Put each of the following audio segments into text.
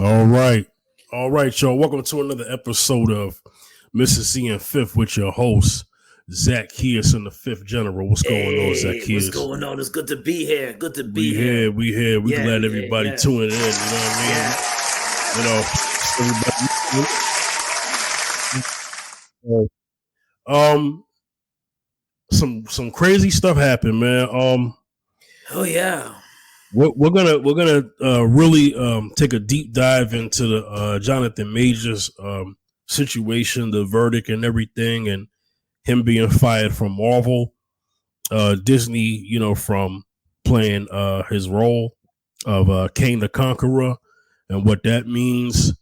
All right. All right, y'all. Welcome to another episode of Mississippi and Fifth with your host, Zacchaeus and the Fifth General. What's going on, Hey, what's Zacchaeus? going on? It's good to be here. Good to We be here. here, we here. We Yeah, glad yeah, everybody yeah, tuning in. You know what I yeah. mean? Everybody. Some crazy stuff happened, man. Oh yeah. We're gonna really take a deep dive into the Jonathan Majors situation, the verdict, and everything, and him being fired from Marvel, Disney, from playing his role of Kane the Conqueror, and what that means.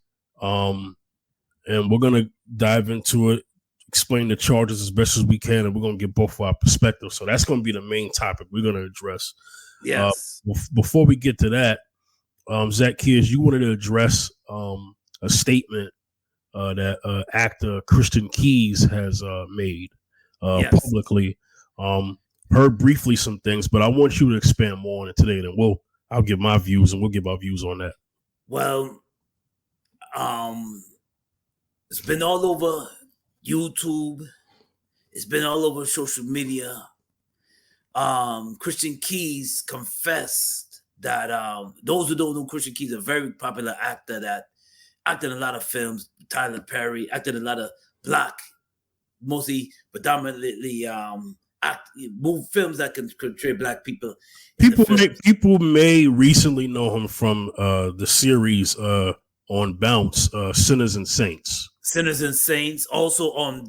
And we're gonna dive into it, explain the charges as best as we can, and we're gonna get both of our perspectives. So that's gonna be the main topic we're gonna address. Yes. Before we get to that, Zacchaeus, you wanted to address a statement that actor Christian Keys has made Yes. publicly. Heard briefly some things, but I want you to expand more on it today. Then I'll give my views, and we'll give our views on that. Well, it's been all over YouTube. It's been all over social media. Christian Keys confessed that those who don't know Christian Keys, a very popular actor that acted in a lot of films. Tyler Perry acted in a lot of black, mostly predominantly move films that can portray black people. People may recently know him from the series on Bounce, Sinners and Saints. Sinners and Saints. Also on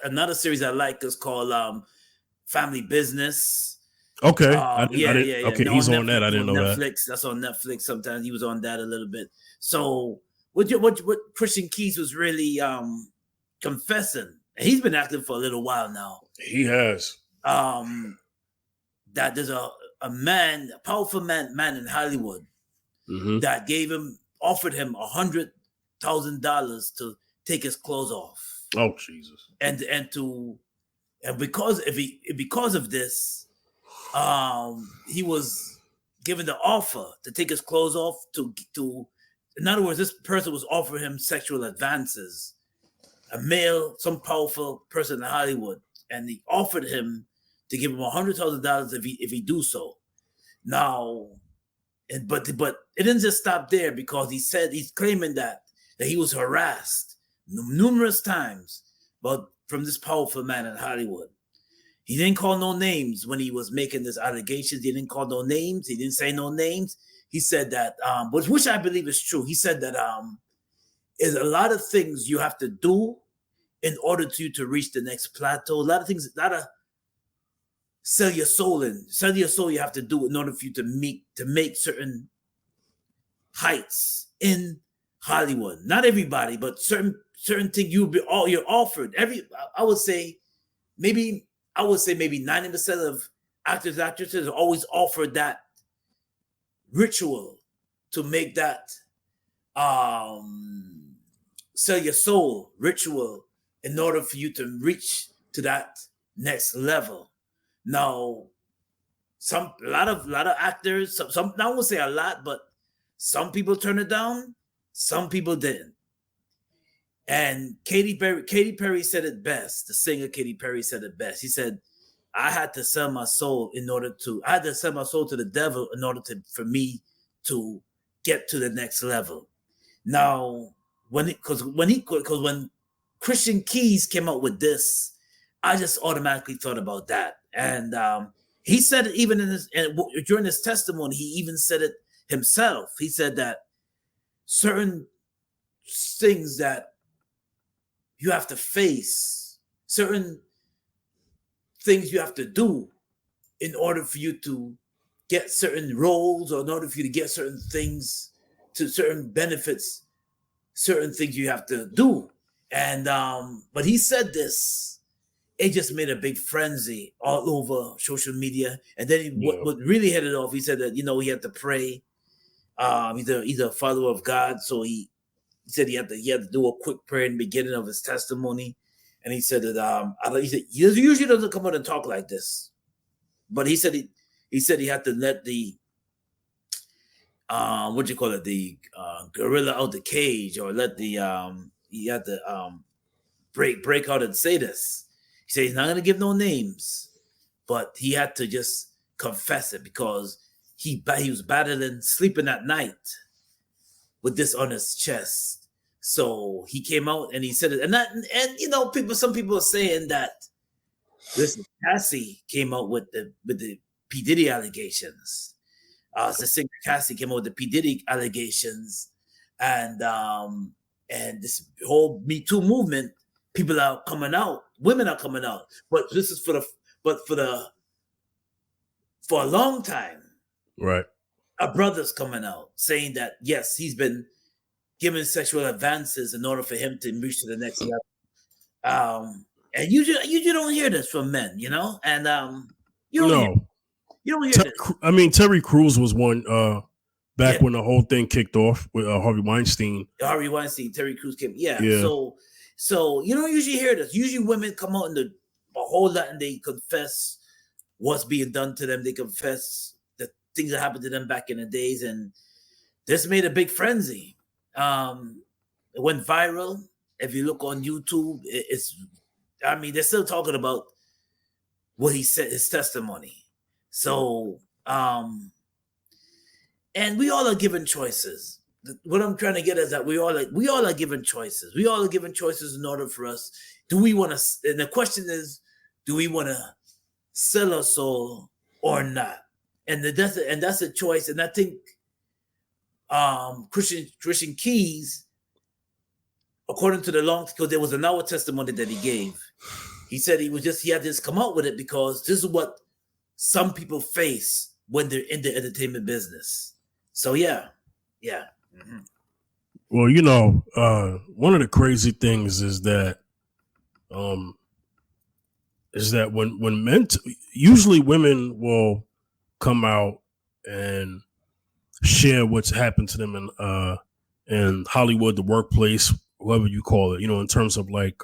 another series I like is called Family Business. Okay. Yeah. Okay, he's on that. I didn't know Netflix. that. That's on Netflix. Sometimes he was on that a little bit. So what Christian Keys was really confessing, and he's been acting for a little while now. He has. That there's a powerful man in Hollywood that offered him $100,000 to take his clothes off. Oh Jesus! And because of this, he was given the offer to take his clothes off. To in other words, this person was offering him sexual advances. A male, some powerful person in Hollywood, and he offered him to give him $100,000 if he do so. Now, but it didn't just stop there, because he's claiming that he was harassed numerous times, but from this powerful man in Hollywood. He didn't call no names when he was making this allegations. He didn't call no names. He didn't say no names. He said that, which I believe is true. He said that there's a lot of things you have to do in order to reach the next plateau. A lot of things, sell your soul you have to do in order for you to make certain heights in Hollywood. Not everybody, but certain things you're offered. I would say maybe 90% of actors, actresses are always offered that ritual to make that sell your soul ritual in order for you to reach to that next level. Now, a lot of actors, some I won't say a lot, but some people turned it down, some people didn't. And Katy Perry said it best. The singer Katy Perry said it best. He said, I had to sell my soul to the devil in order for me to get to the next level. Now, when Christian Keys came out with this, I just automatically thought about that. And he said it even during his testimony, he even said it himself. He said that certain things that you have to face, certain things you have to do in order for you to get certain roles, or in order for you to get certain things, to certain benefits, certain things you have to do. And but he said this, it just made a big frenzy all over social media. And then what really headed off, he said that, he had to pray. He's a follower of God, so he said he had to do a quick prayer in the beginning of his testimony. And he said that he usually doesn't come out and talk like this, but he said he had to let the gorilla out the cage, or let the he had to break out and say this. He said he's not going to give no names, but he had to just confess it because he was battling sleeping at night with this on his chest. So he came out and he said it, and some people are saying that listen, Cassie came out with the P Diddy allegations. The singer Cassie came out with the P Diddy allegations, and this whole Me Too movement, people are coming out, women are coming out, but this is for a long time, right? Our brother's coming out saying that yes, he's been given sexual advances in order for him to reach to the next level. And you don't hear this from men, and you don't hear this. I mean, Terry Crews was one back when the whole thing kicked off with Harvey Weinstein. Terry Crews came, yeah. So you don't usually hear this. Usually women come out in a whole lot and they confess what's being done to them. They confess the things that happened to them back in the days, and this made a big frenzy. It went viral. If you look on YouTube, they're still talking about what he said, his testimony. So, and we all are given choices. What I'm trying to get is that we all are given choices. We all are given choices in order for us. Do we want to? And the question is, do we want to sell our soul or not? And that's a choice. And I think Christian Keys, according to because there was an hour testimony that he gave, he said he had to come out with it because this is what some people face when they're in the entertainment business. So yeah. Mm-hmm. Well, one of the crazy things is that when men, usually women will come out and share what's happened to them in Hollywood, the workplace, whatever you call it, in terms of like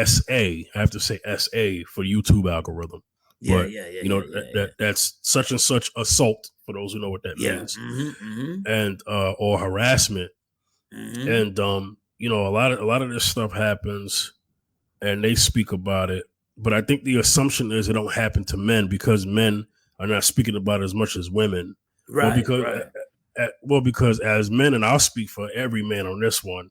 SA. I have to say SA for YouTube algorithm. Yeah, that's such and such assault for those who know what that means, and or harassment, and a lot of this stuff happens, and they speak about it. But I think the assumption is it don't happen to men because men are not speaking about it as much as women. Right. Because as men, and I'll speak for every man on this one,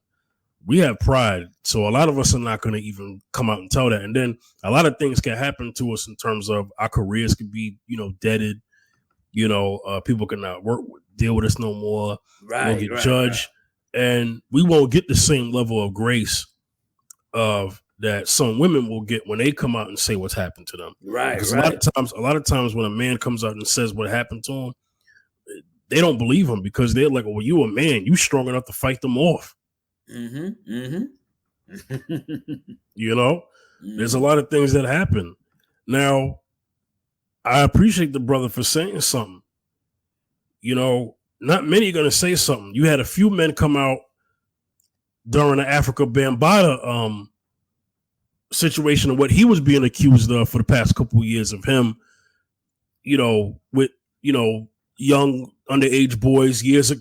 we have pride. So a lot of us are not going to even come out and tell that. And then a lot of things can happen to us in terms of our careers could be, deaded. People cannot deal with us no more. We'll get judged. Right. And we won't get the same level of grace of that some women will get when they come out and say what's happened to them. Right. Because a lot of times when a man comes out and says what happened to him, they don't believe him because they're like, well, you a man, you strong enough to fight them off. There's a lot of things that happen. Now, I appreciate the brother for saying something. Not many are going to say something. You had a few men come out during the Africa Bambaataa situation of what he was being accused of for the past couple of years of him, with, young underage boys years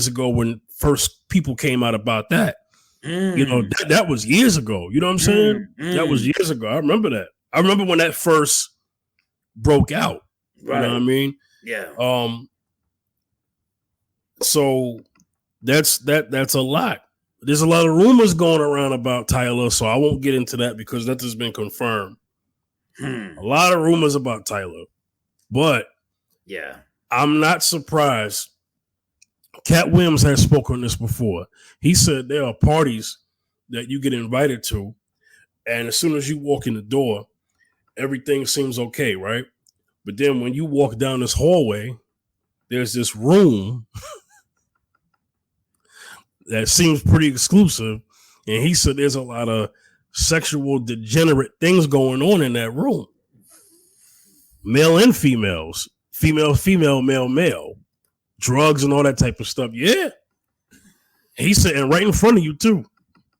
ago when first people came out about that. That was years ago. You know what I'm saying? That was years ago. I remember that. I remember when that first broke out. Right. You know what I mean? Yeah. So that's a lot. There's a lot of rumors going around about Tyler, so I won't get into that because that has been confirmed. A lot of rumors about Tyler. But yeah, I'm not surprised. Cat Williams has spoken on this before. He said there are parties that you get invited to, and as soon as you walk in the door, everything seems okay, right? But then when you walk down this hallway, there's this room that seems pretty exclusive, and he said there's a lot of sexual degenerate things going on in that room. Male and females. Female, male. Drugs and all that type of stuff. Yeah. He said, and right in front of you too.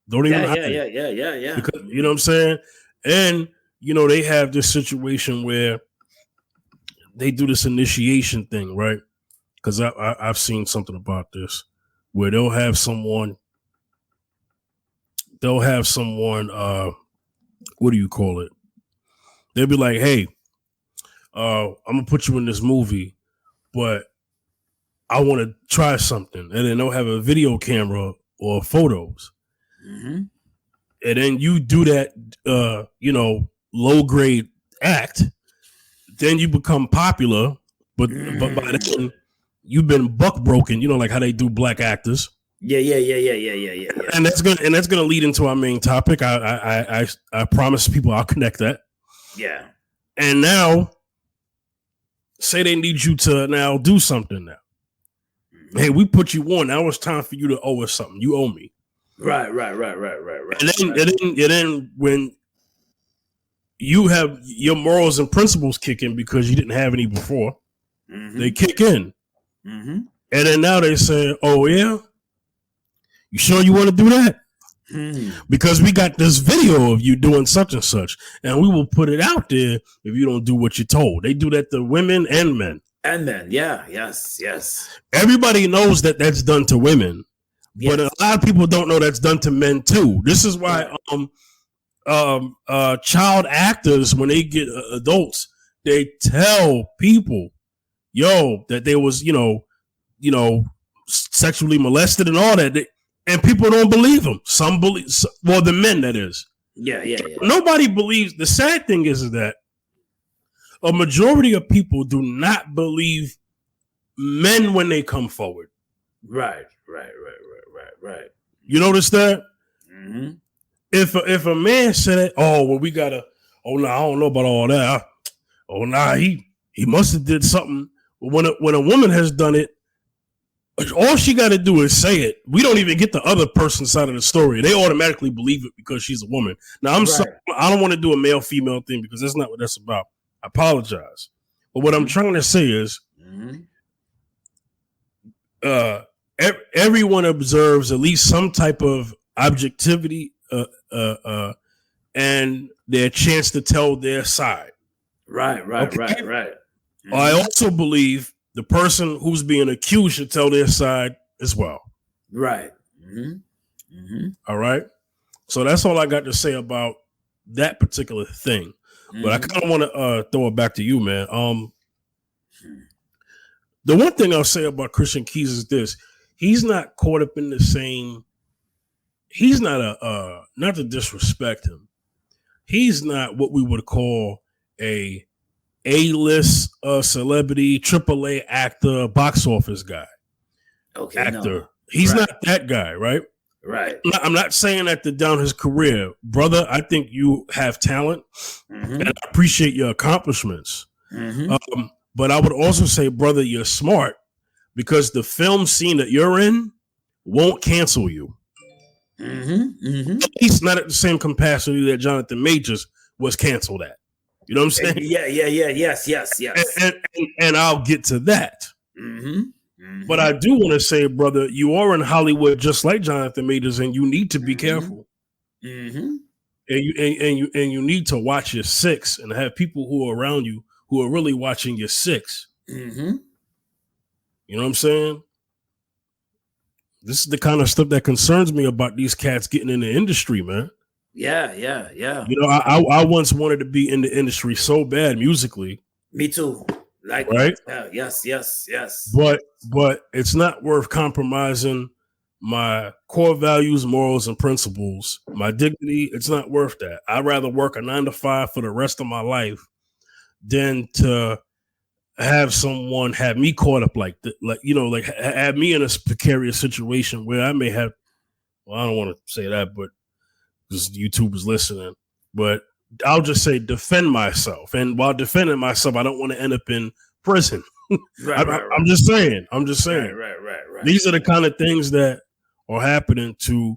Don't even hide it. Yeah. Because, you know what I'm saying? And, they have this situation where they do this initiation thing, right? Because I've seen something about this. where they'll have someone, what do you call it? They'll be like, hey, I'm gonna put you in this movie, but I want to try something. And then they'll have a video camera or photos. Mm-hmm. And then you do that, low grade act. Then you become popular, but by then you've been buck broken. You know, like how they do black actors. Yeah. And that's gonna lead into our main topic. I promise people I'll connect that. Yeah. And now, say they need you to now do something now. Mm-hmm. Hey, we put you on. Now it's time for you to owe us something. You owe me. Right. And then when you have your morals and principles kick in because you didn't have any before, they kick in. Mm-hmm. And then now they say, oh, yeah? You sure you want to do that? Because we got this video of you doing such and such, and we will put it out there if you don't do what you're told. They do that to women and men. And men, yeah, yes. Everybody knows that that's done to women, but a lot of people don't know that's done to men too. This is why child actors, when they get adults, they tell people, that they was, sexually molested and all that. And people don't believe them. Some believe, well, the men, that is. Yeah. Nobody believes. The sad thing is that a majority of people do not believe men when they come forward. Right. You notice that? Mm-hmm. If a man said, oh, well, we gotta, oh, no, I don't know about all that. Oh, nah, he must have did something. When a woman has done it, all she got to do is say it. We don't even get the other person's side of the story. They automatically believe it because she's a woman. Now, I'm sorry, I don't want to do a male-female thing because that's not what that's about. I apologize. But what I'm trying to say is everyone observes at least some type of objectivity and their chance to tell their side. Right. Mm-hmm. I also believe the person who's being accused should tell their side as well. Right. All right. So that's all I got to say about that particular thing. But I kind of want to throw it back to you, man. The one thing I'll say about Christian Keys is this: he's not caught up in the same. He's not not to disrespect him. He's not what we would call a A-list celebrity, AAA actor, box office guy. Okay, actor. No. He's not that guy, right? Right. I'm not saying that to down his career, brother. I think you have talent, and I appreciate your accomplishments. But I would also say, brother, you're smart because the film scene that you're in won't cancel you. At least not at the same capacity that Jonathan Majors was canceled at. You know what I'm saying? Yes. And I'll get to that. But I do want to say, brother, you are in Hollywood just like Jonathan Majors, and you need to be careful. And you need to watch your six and have people who are around you who are really watching your six. You know what I'm saying? This is the kind of stuff that concerns me about these cats getting in the industry, man. Yeah. You know, I once wanted to be in the industry so bad musically. Me too. Like, right? Yes. But it's not worth compromising my core values, morals, and principles. My dignity, it's not worth that. I'd rather work a 9-to-5 for the rest of my life than to have someone have me caught up like have me in a precarious situation where I may have. Well, I don't want to say that, but because YouTube is listening, but I'll just say defend myself. And while defending myself, I don't want to end up in prison. I'm just saying. Right. These are the kind of things that are happening to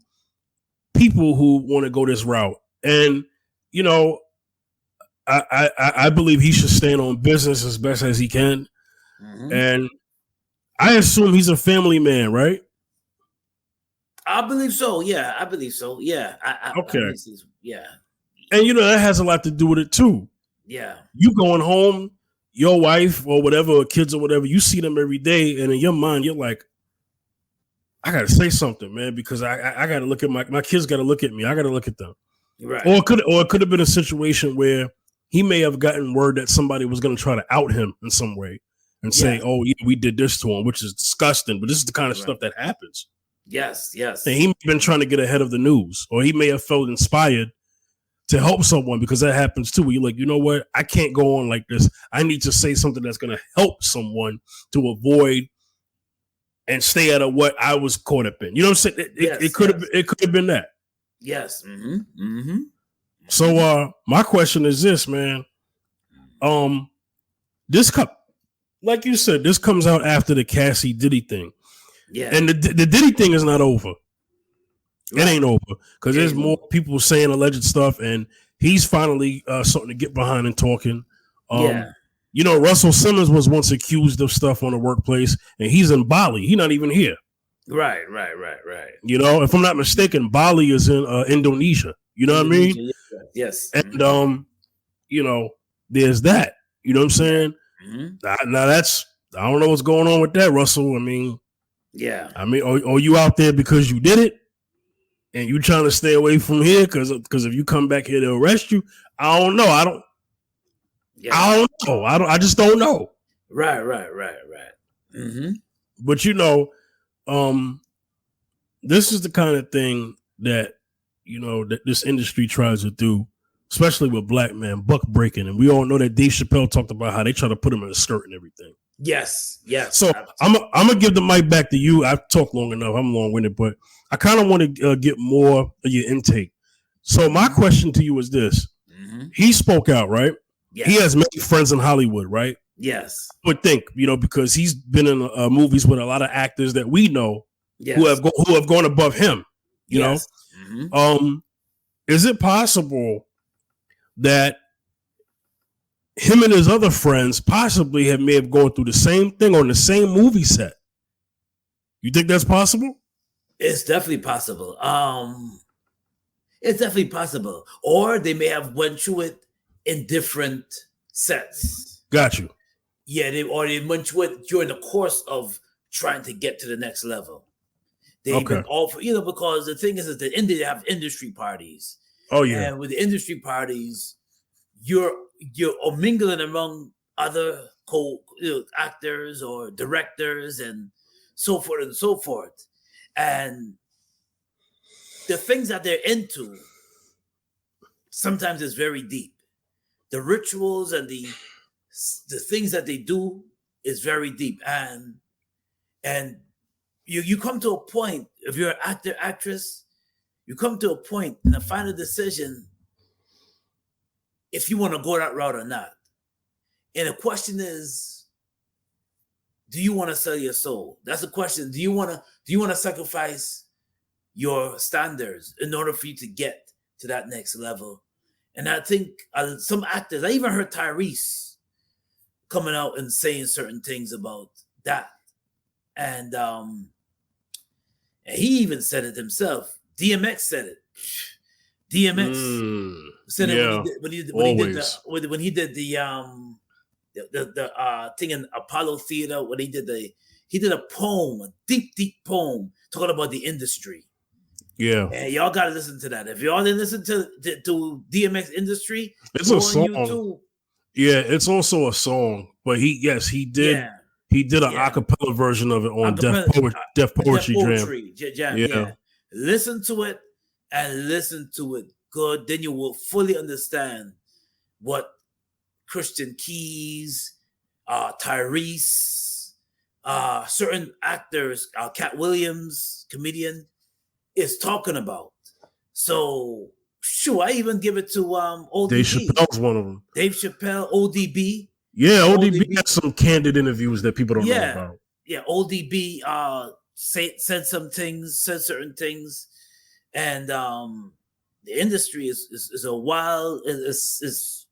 people who want to go this route. And, you know, I believe he should stand on business as best as he can. And I assume he's a family man, right? I believe so. Yeah. Okay. Yeah. And, you know, that has a lot to do with it, too. Yeah. You going home, your wife or whatever, or kids or whatever, you see them every day. And in your mind, you're like, I gotta say something, man, because I gotta look at my kids. Got to look at me. I got to look at them. Right. Or it could have been a situation where he may have gotten word that somebody was going to try to out him in some way and say, "Oh, yeah, we did this to him," which is disgusting. But this is the kind of stuff that happens. Yes. And he may have been trying to get ahead of the news, or he may have felt inspired to help someone, because that happens too. You're like, you know what? I can't go on like this. I need to say something that's going to help someone to avoid and stay out of what I was caught up in. You know what I'm saying? It could have been that. Yes. Mm-hmm. So my question is this, man. This like you said, this comes out after the Cassie Diddy thing. Yeah. And the Diddy thing is not over. Right. It ain't over, because there's more people saying alleged stuff, and he's finally starting to get behind and talking. You know, Russell Simmons was once accused of stuff on the workplace, and he's in Bali. He's not even here. Right. You know, if I'm not mistaken, Bali is in Indonesia. You know what I mean? Yes. And you know, there's that. You know what I'm saying? Mm-hmm. Now that's, I don't know what's going on with that, Russell. I mean, are you out there because you did it, and you trying to stay away from here because if you come back here, they'll arrest you? I don't know. I don't know. I just don't know. Right. Mm-hmm. But you know, this is the kind of thing that, you know, that this industry tries to do, especially with black men, buck breaking. And we all know that Dave Chappelle talked about how they try to put him in a skirt and everything. Yes. So I'm gonna give the mic back to you. I've talked long enough. I'm long-winded, but I kind of want to get more of your intake. So my question to you is this: he spoke out, right? Yes. He has many friends in Hollywood, right? Yes. I would think, you know, because he's been in movies with a lot of actors that we know who have gone above him. You know, is it possible that him and his other friends possibly may have gone through the same thing on the same movie set? You think that's possible? It's definitely possible. It's definitely possible. Or they may have went through it in different sets. Got you. Yeah, they went through it during the course of trying to get to the next level. They've been all for, you know, because the thing is that they have industry parties. Oh yeah. And with the industry parties, you're mingling among other actors or directors and so forth and so forth. And the things that they're into sometimes is very deep. The rituals and the things that they do is very deep. And you come to a point, if you're an actor, actress, you come to a point and a final decision if you want to go that route or not. And the question is, do you want to sell your soul? That's the question. Do you want to sacrifice your standards in order for you to get to that next level? And I think some actors, I even heard Tyrese coming out and saying certain things about that. And he even said it himself. DMX said it. DMX said it when he did the thing in Apollo Theater, when he did a poem, a deep poem talking about the industry. Yeah, and y'all got to listen to that. If y'all didn't listen to DMX Industry, it's a song. YouTube. Yeah, it's also a song. But he did. Yeah. He did an acapella version of it on Def Poetry Jam. Yeah. Listen to it and listen to it good. Then you will fully understand what Christian Keys, Tyrese, certain actors, Cat Williams, comedian, is talking about. So, sure, I even give it to ODB. Dave Chappelle's one of them. Dave Chappelle, ODB. Yeah, ODB has some candid interviews that people don't know about. Yeah, ODB said some things, said certain things, and the industry is a wild. It's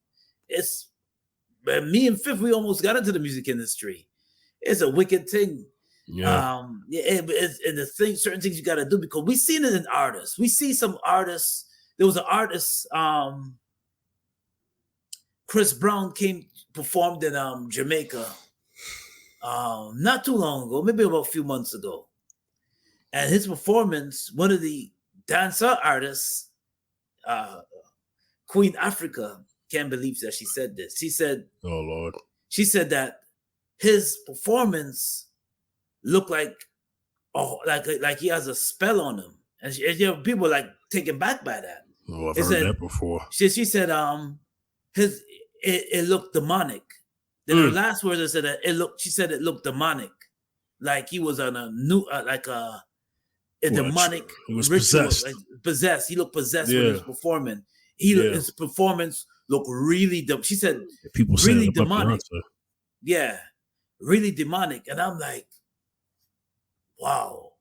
me and Fifth, we almost got into the music industry. It's a wicked thing. Yeah. And the thing, certain things you got to do, because we seen it in artists. We see some artists. There was an artist, Chris Brown performed in Jamaica not too long ago, maybe about a few months ago. And his performance, one of the dancer artists, uh, Queen Africa, can't believe that she said this. Oh Lord. She said that his performance looked like he has a spell on him, and people like taken back by that. Oh, I've heard that before. She said it looked demonic. Then her last words, I said that she said it looked demonic, like he was on a new demonic. He was ritual, possessed. Possessed. He looked possessed when he was performing. His performance looked really. She said people really demonic. Yeah, really demonic, and I'm like, wow.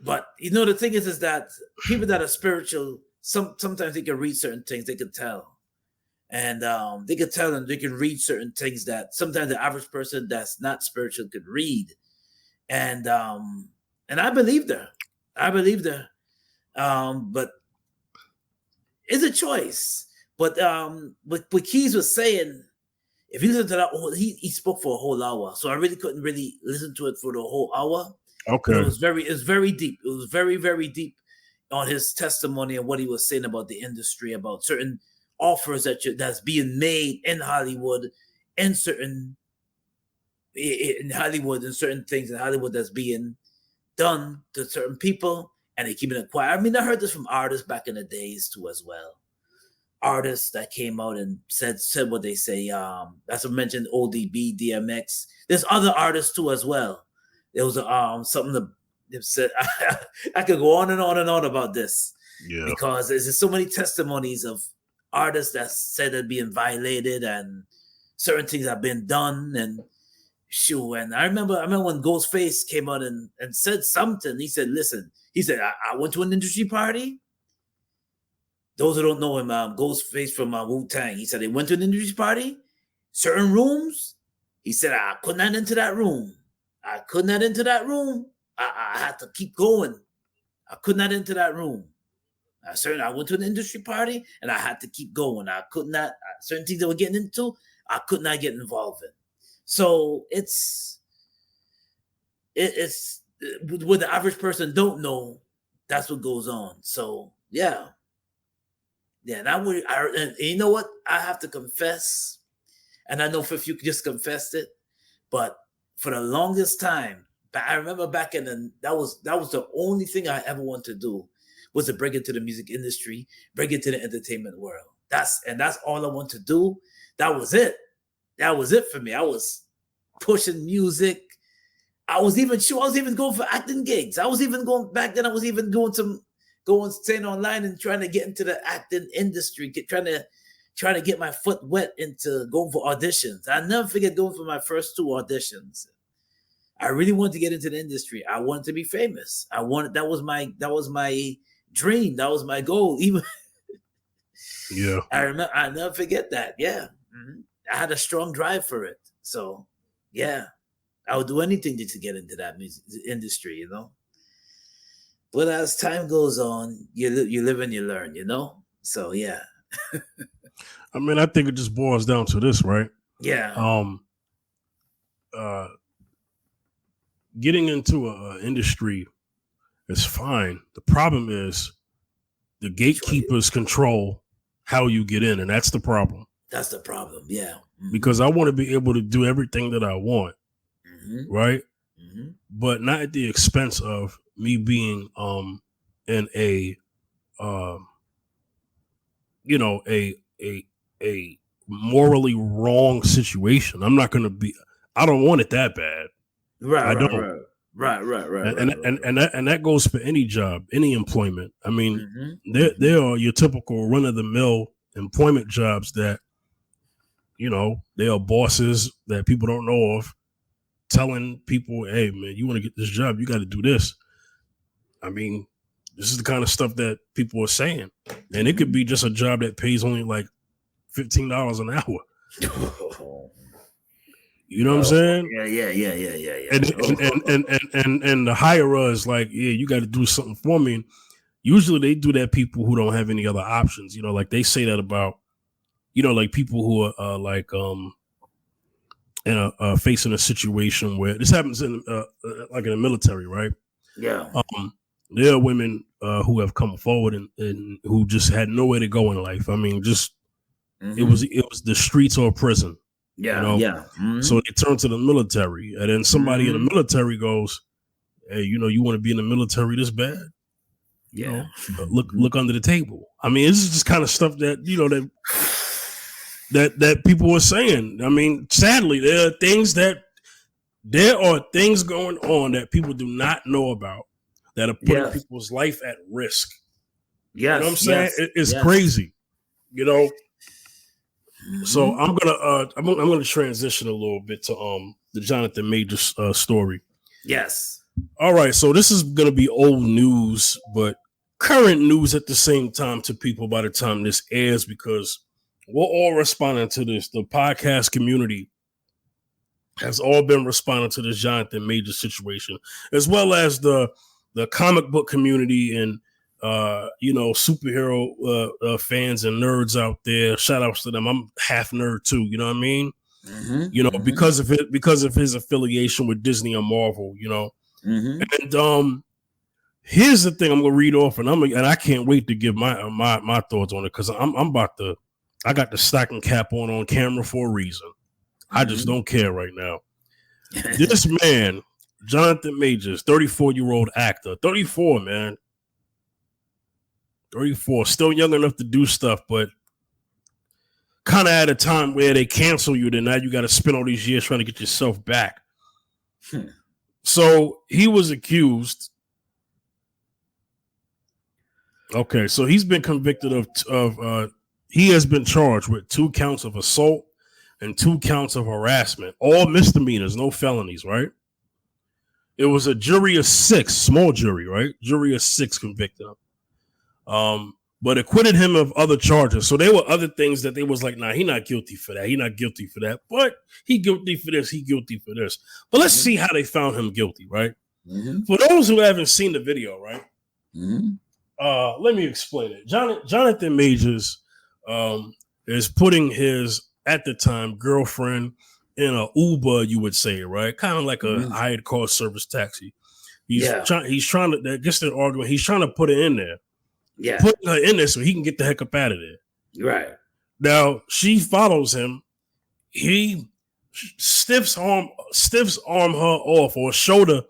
But the thing is that people that are spiritual, sometimes they can read certain things. They can tell, and they can tell, and they can read certain things that sometimes the average person that's not spiritual could read, and I believed her. But it's a choice. But what Keys was saying, if you listen to that, he spoke for a whole hour, so I really couldn't really listen to it for the whole hour. Okay, it was very deep. It was very, very deep on his testimony and what he was saying about the industry, about certain offers that's being made in Hollywood, in Hollywood, and certain things in Hollywood that's being done to certain people, and they keeping it quiet. I mean, I heard this from artists back in the days too, as well. Artists that came out and said what they say. As I mentioned, ODB, DMX. There's other artists too as well. There was something that said I could go on and on and on about this, because there's so many testimonies of artists that said they're being violated and certain things have been done. And and I remember when Ghostface came out and said something. He said, "Listen," he said, "I went to an industry party." Those who don't know him, Ghostface from Wu-Tang, he said they went to an industry party, certain rooms. He said, "I could not enter that room. I could not enter that room. I had to keep going. I could not enter that room. I went to an industry party and I had to keep going. I could not, certain things that we're getting into, I could not get involved in." So it's what the average person don't know. That's what goes on. So yeah. And you know what? I have to confess, and I know if you just confessed it, but for the longest time, I remember back in that was the only thing I ever wanted to do, was to break into the music industry, break into the entertainment world. That's all I want to do. That was it. That was it for me. I was pushing music. I was even going for acting gigs. I was even going back then. I was even staying online and trying to get into the acting industry, trying to get my foot wet into going for auditions. I never forget going for my first 2 auditions. I really wanted to get into the industry. I wanted to be famous. That was my dream. That was my goal. Even I never forget that. Yeah. Mm-hmm. I had a strong drive for it. So yeah, I would do anything to get into that music industry, But as time goes on, you live and you learn, So yeah. I mean, I think it just boils down to this, right? Yeah. Getting into an industry is fine. The problem is the gatekeepers control how you get in, and that's the problem. That's the problem, yeah. Mm-hmm. Because I want to be able to do everything that I want, right? Mm-hmm. But not at the expense of me being in a morally wrong situation. I don't want it that bad. Right. I don't. Right. And that goes for any job, any employment. I mean, there are your typical run of the mill employment jobs that, they are bosses that people don't know of, telling people, "Hey man, you want to get this job, you got to do this." I mean, this is the kind of stuff that people are saying, and it could be just a job that pays only like $15 an hour. You know what I'm saying? Yeah. And the hirer is like, "Yeah, you got to do something for me." And usually they do that people who don't have any other options. Like they say that about, like people who are facing a situation where this happens in like in the military, right? Yeah. There are women who have come forward and who just had nowhere to go in life. I mean, just it was the streets or prison, you Yeah. know. Yeah. So they turn to the military, and then somebody in the military goes, "Hey, you want to be in the military this bad? Yeah. Look under the table." I mean, this is just kind of stuff that that people were saying. I mean, sadly, there are things going on that people do not know about that are putting Yes. people's life at risk. You know what I'm Yes. saying? Yes. It's Yes. crazy, you know. So Mhm. I'm gonna transition a little bit to the Jonathan Majors story. Yes. All right, so this is gonna be old news, but current news at the same time to people by the time this airs, because we're all responding to this. The podcast community has all been responding to this Jonathan Majors situation, as well as the comic book community and superhero fans and nerds out there. Shout outs to them. I'm half nerd too. You know what I mean? Because of his affiliation with Disney and Marvel. And here's the thing. I'm gonna read off, and I can't wait to give my thoughts on it, because I got the stocking cap on camera for a reason. I just don't care right now. This man, Jonathan Majors, 34-year-old actor, 34, man. 34, still young enough to do stuff, but kind of at a time where they cancel you, then now you got to spend all these years trying to get yourself back. So he was accused. Okay, so he's been convicted he has been charged with 2 counts of assault and 2 counts of harassment, all misdemeanors, no felonies, right? It was a jury of 6, small jury, right? Jury of 6 convicted him. But acquitted him of other charges. So there were other things that they was like, nah, he not guilty for that. He not guilty for that. But he guilty for this. He guilty for this. But let's see how they found him guilty, right? For those who haven't seen the video, right? Let me explain it. Jonathan Majors is putting his, at the time, girlfriend in a Uber, you would say, right? Kind of like a hired car service taxi. He's trying to, just an argument, he's trying to put it in there. Yeah. Putting her in there so he can get the heck up out of there. Right. Now, she follows him. He stiffs arm her off, or shoulder,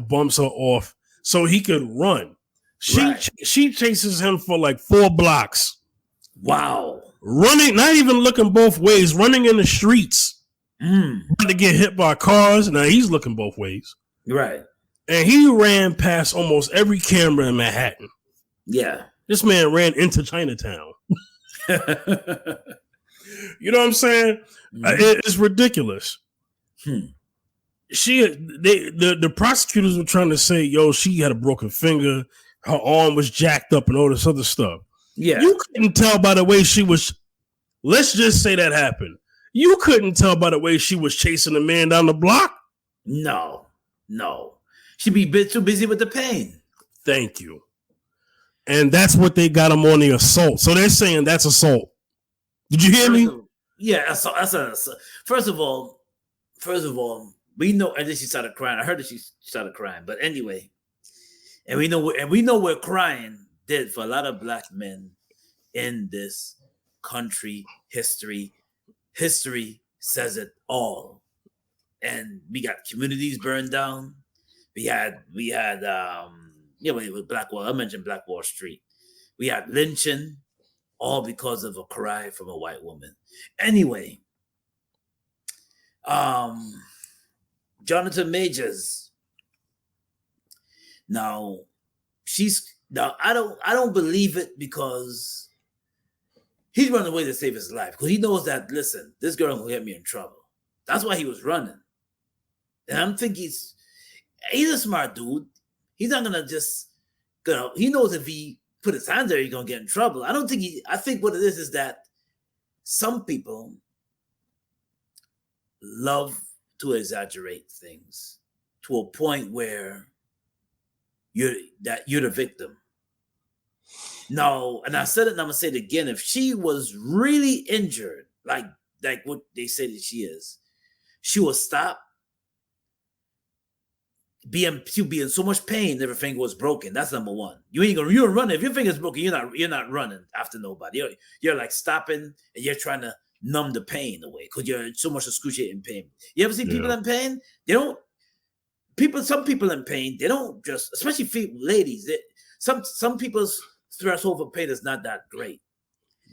bumps her off so he could run. She chases him for like 4 blocks. Wow. Running, not even looking both ways, running in the streets. Trying to get hit by cars. Now he's looking both ways. Right. And he ran past almost every camera in Manhattan. Yeah. This man ran into Chinatown. You know what I'm saying? It's ridiculous. The prosecutors were trying to say, yo, she had a broken finger, her arm was jacked up, and all this other stuff. Yeah. You couldn't tell by the way she was, let's just say that happened. You couldn't tell by the way she was chasing a man down the block? No. She'd be a bit too busy with the pain. Thank you. And that's what they got him on, the assault. So they're saying that's assault. Did you hear me? Yeah, that's a. First of all, we know. And then she started crying. I heard that she started crying. But anyway, and we know what crying did for a lot of black men in this country. History says it all. And we got communities burned down. We had with Black Wall. I mentioned Black Wall Street. We had lynching, all because of a cry from a white woman. Anyway, Jonathan Majors. Now, I don't believe it, because he's running away to save his life, because he knows that, listen, this girl will get me in trouble. That's why he was running. And I'm thinking he's a smart dude. He's not gonna just he knows if he put his hands there, he's gonna get in trouble. I think what it is that some people love to exaggerate things to a point where you're the victim. No, and I said it and I'm gonna say it again. If she was really injured, like what they say that she is, she will stop, she'll be in so much pain if her finger was broken. That's number one. You're running. If your finger's broken, you're not running after nobody. You're like stopping and you're trying to numb the pain away because you're in so much excruciating pain. You ever see people in pain? Some people in pain, they don't just, especially ladies, some people's threshold for pain is not that great.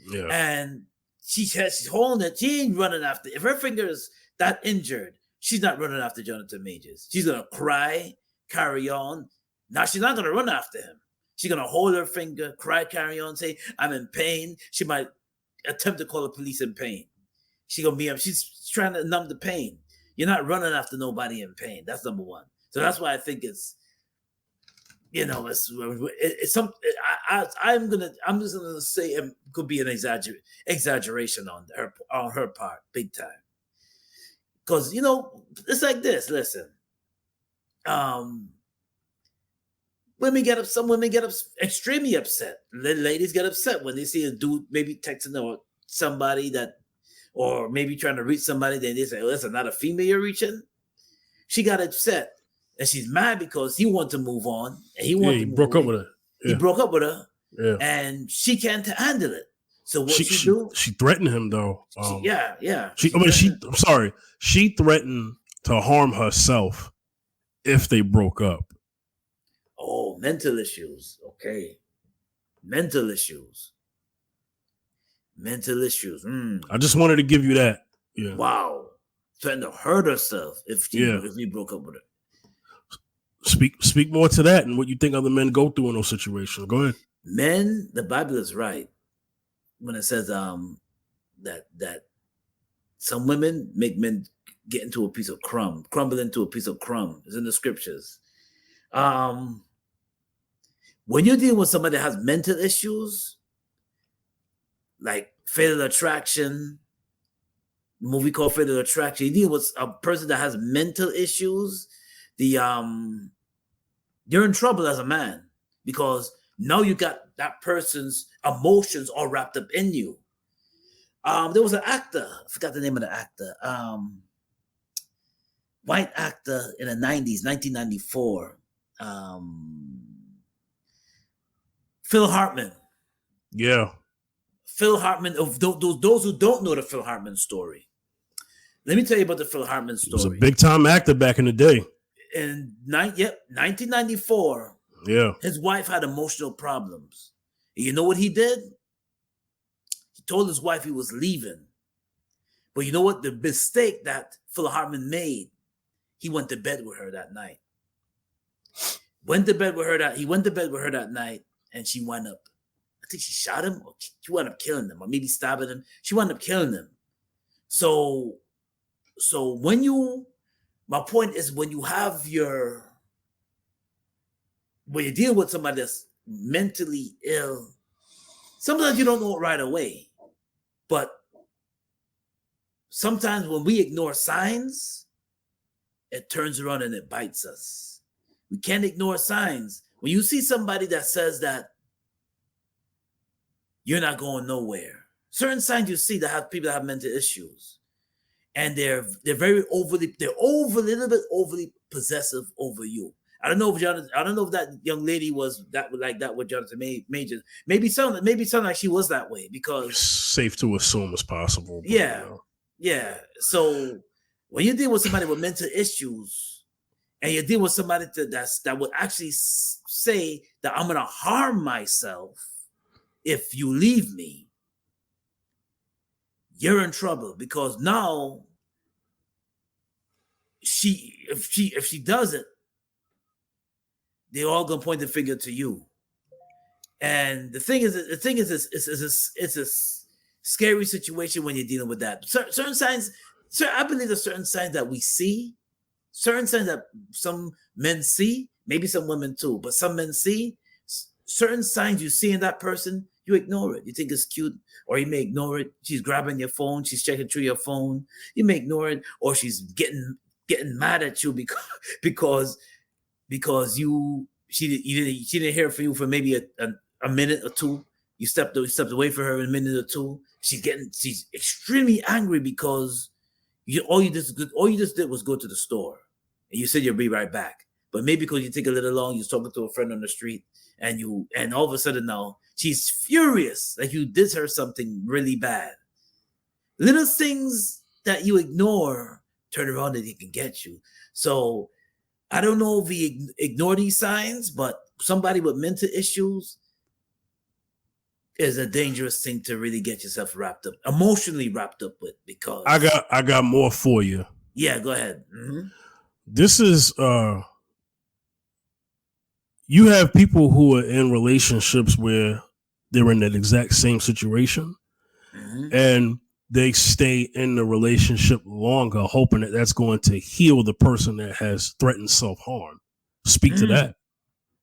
Yeah. And she's holding it. She ain't running after. If her finger is that injured, she's not running after Jonathan Majors. She's gonna cry, carry on. Now she's not gonna run after him. She's gonna hold her finger, cry, carry on, say, "I'm in pain." She might attempt to call the police in pain. She's trying to numb the pain. You're not running after nobody in pain. That's number one. So that's why I think it's, I'm just gonna say it could be an exaggeration on her part, big time. Because it's like this. Listen, women get up. Some women get extremely upset. Ladies get upset when they see a dude maybe texting or somebody or maybe trying to reach somebody. Then they say, "Oh, that's not a female you're reaching." She got upset. And she's mad because he wanted to move on. And he broke up with her. Yeah. He broke up with her. Yeah. And she can't handle it. So what she do? She threatened him though. Yeah. She threatened to harm herself if they broke up. Oh, mental issues. Okay. Mental issues. I just wanted to give you that. Yeah. Wow. Threatened to hurt herself if he broke up with her. Speak more to that and what you think other men go through in those situations. Go ahead. Men, the Bible is right when it says that some women make men get into a piece of crumble into a piece of crumb. It's in the scriptures. When you're dealing with somebody that has mental issues, like Fatal Attraction, movie called Fatal Attraction, you deal with a person that has mental issues, you're in trouble as a man because now you got that person's emotions all wrapped up in you. There was an actor, I forgot the name of the actor, white actor in the 90s, 1994, Phil Hartman. Yeah. Phil Hartman, of those who don't know the Phil Hartman story. Let me tell you about the Phil Hartman story. He was a big time actor back in the day. In 1994, his wife had emotional problems. And you know what he did? He told his wife he was leaving. But you know what? The mistake that Phil Hartman made, he went to bed with her that night. He went to bed with her that night, and she wound up, I think she shot him, or she wound up killing him, or maybe stabbing him. She wound up killing him. So my point is when you deal with somebody that's mentally ill, sometimes you don't know it right away. But sometimes when we ignore signs, it turns around and it bites us. We can't ignore signs. When you see somebody that says that you're not going nowhere, certain signs you see that have people that have mental issues. And they're a little bit overly possessive over you. I don't know if that young lady was like that with Jonathan Majors. Maybe sound like she was that way because it's safe to assume as possible. Yeah. So when you deal with somebody with mental issues, and you deal with somebody that would actually say that I'm gonna harm myself if you leave me, you're in trouble because now if she does it, they're all gonna point the finger to you. And the thing is, it's a scary situation when you're dealing with that. Certain signs, I believe there's certain signs that we see, certain signs that some men see, maybe some women too, but some men see certain signs you see in that person. You ignore it. You think it's cute, or you may ignore it. She's grabbing your phone. She's checking through your phone. You may ignore it, or she's getting mad at you because she didn't hear from you for maybe a minute or two. You stepped away from her in a minute or two. She's extremely angry because all you just did was go to the store, and you said you'll be right back. but maybe because you take a little long, you're talking to a friend on the street, and all of a sudden now she's furious, like you did her something really bad. Little things that you ignore turn around and it can get you. So I don't know if we ignore these signs, but somebody with mental issues is a dangerous thing to really get yourself wrapped up, emotionally wrapped up with. Because I got more for you. Yeah, go ahead. Mm-hmm. This is you have people who are in relationships where they're in that exact same situation, and they stay in the relationship longer, hoping that that's going to heal the person that has threatened self-harm. Speak to that.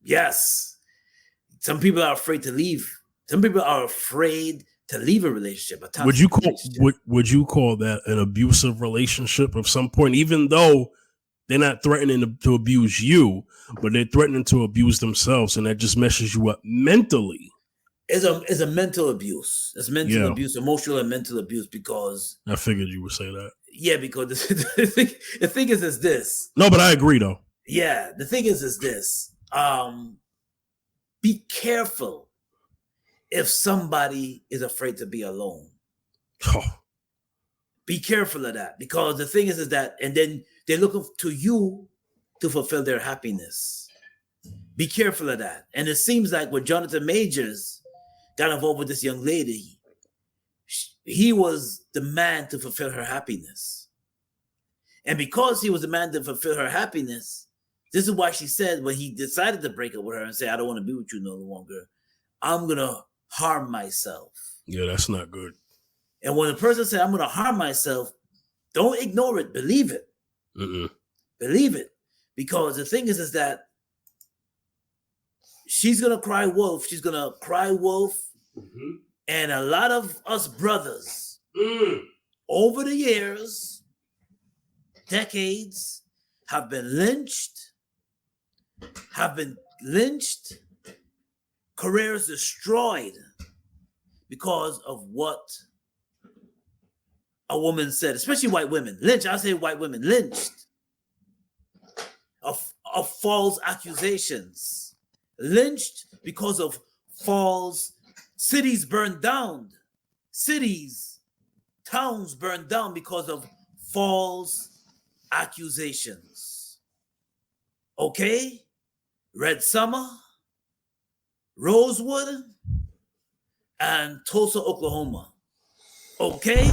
Yes. Some people are afraid to leave. Some people are afraid to leave a relationship. Would you call that an abusive relationship of some point, even though they're not threatening to abuse you, but they're threatening to abuse themselves, and that just messes you up mentally? It's a mental abuse. It's mental abuse, emotional and mental abuse, because I figured you would say that. Yeah, because the thing is this. No, but I agree though. Yeah, the thing is this. Be careful if somebody is afraid to be alone. Oh. Be careful of that, because the thing is that, and then they're looking to you to fulfill their happiness. Be careful of that. And it seems like when Jonathan Majors got involved with this young lady, he was the man to fulfill her happiness. And because he was the man to fulfill her happiness, this is why she said, when he decided to break up with her and say, I don't want to be with you no longer, I'm going to harm myself. Yeah, that's not good. And when a person said, I'm going to harm myself, don't ignore it. Believe it. Believe it. Because the thing is that she's going to cry wolf. She's going to cry wolf. And a lot of us brothers over the years, decades, have been lynched, careers destroyed because of what a woman said, especially white women. Lynched, I say white women, lynched of false accusations. Lynched because of false, cities burned down. Cities, towns burned down because of false accusations. Okay? Red Summer, Rosewood, and Tulsa, Oklahoma. Okay?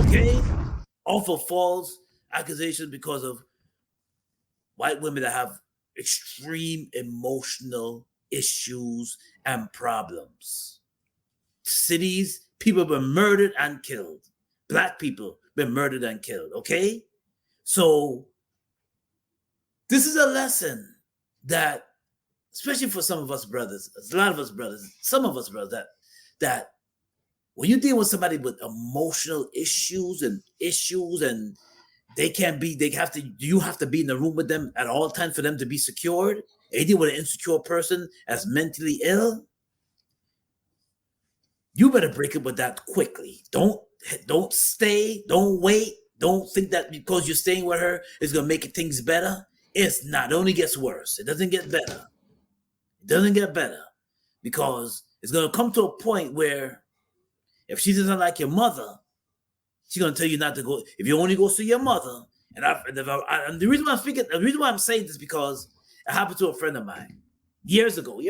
Okay? All for false accusations because of white women that have extreme emotional issues and problems. Cities, people have been murdered and killed. Black people been murdered and killed, okay? So this is a lesson that, especially for some of us brothers, a lot of us brothers, some of us brothers, that when you deal with somebody with emotional issues and you have to be in the room with them at all times for them to be secured. And you deal with an insecure person as mentally ill, you better break up with that quickly. Don't stay, don't wait, don't think that because you're staying with her is gonna make things better. It's not. It only gets worse. It doesn't get better. It doesn't get better, because it's gonna come to a point where if she doesn't like your mother, she's gonna tell you not to go. If you only go see your mother, and the reason why I'm saying this, because it happened to a friend of mine years ago.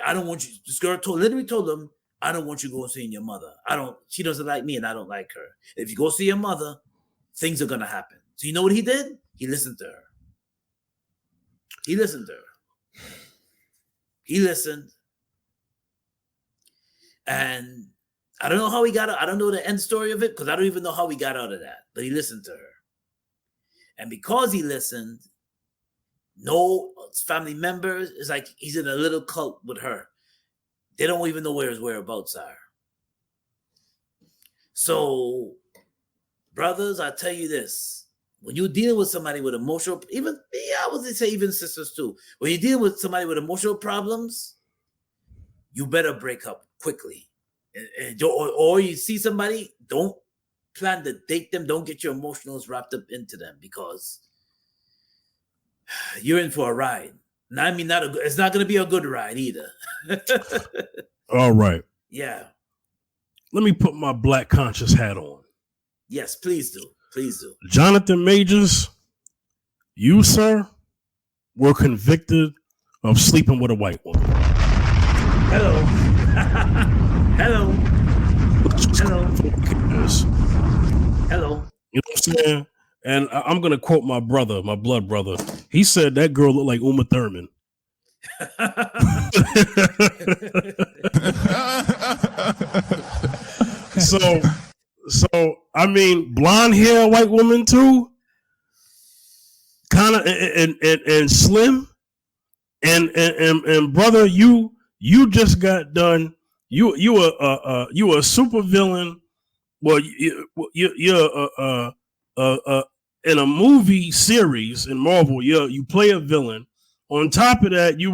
I don't want you. This girl literally told him, I don't want you going seeing your mother. She doesn't like me and I don't like her. If you go see your mother, things are gonna happen. So you know what he did? He listened to her. He listened. And I don't know how he got out. I don't know the end story of it, because I don't even know how he got out of that. But he listened to her. And because he listened, no family members, it's like he's in a little cult with her. They don't even know where his whereabouts are. So, brothers, I tell you this. When you deal with somebody with emotional, I would say even sisters too. When you deal with somebody with emotional problems, you better break up quickly. or you see somebody, don't plan to date them. Don't get your emotionals wrapped up into them because you're in for a ride. Now, I mean, it's not going to be a good ride either. All right. Yeah. Let me put my black conscious hat on. Yes, please do. Please do. Jonathan Majors, you, sir, were convicted of sleeping with a white woman. Hello. Hello. Hello. Hello. You know what I'm saying? And I'm going to quote my brother, my blood brother. He said that girl looked like Uma Thurman. So I mean, blonde hair, white woman too, kind of, and slim, and brother, you just got done. You were a super villain. Well, you're in a movie series in Marvel. You play a villain. On top of that, you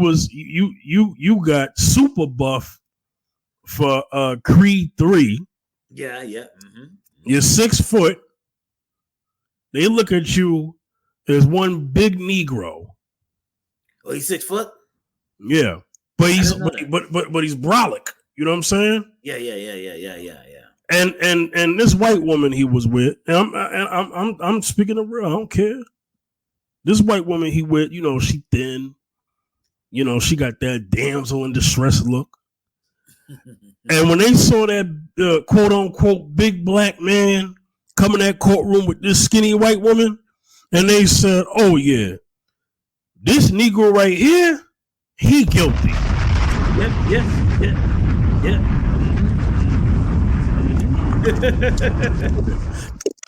got super buff for Creed 3. Yeah. Mm-hmm. You're 6 foot. They look at you as one big Negro. Oh, he's 6 foot? Yeah. But he's but he's brolic. You know what I'm saying? Yeah. And this white woman he was with, and I'm speaking of real. I don't care. This white woman he with, you know, she thin. You know, she got that damsel in distress look. And when they saw that quote unquote big black man come in that courtroom with this skinny white woman, and they said, "Oh yeah, this Negro right here, he guilty." Yeah.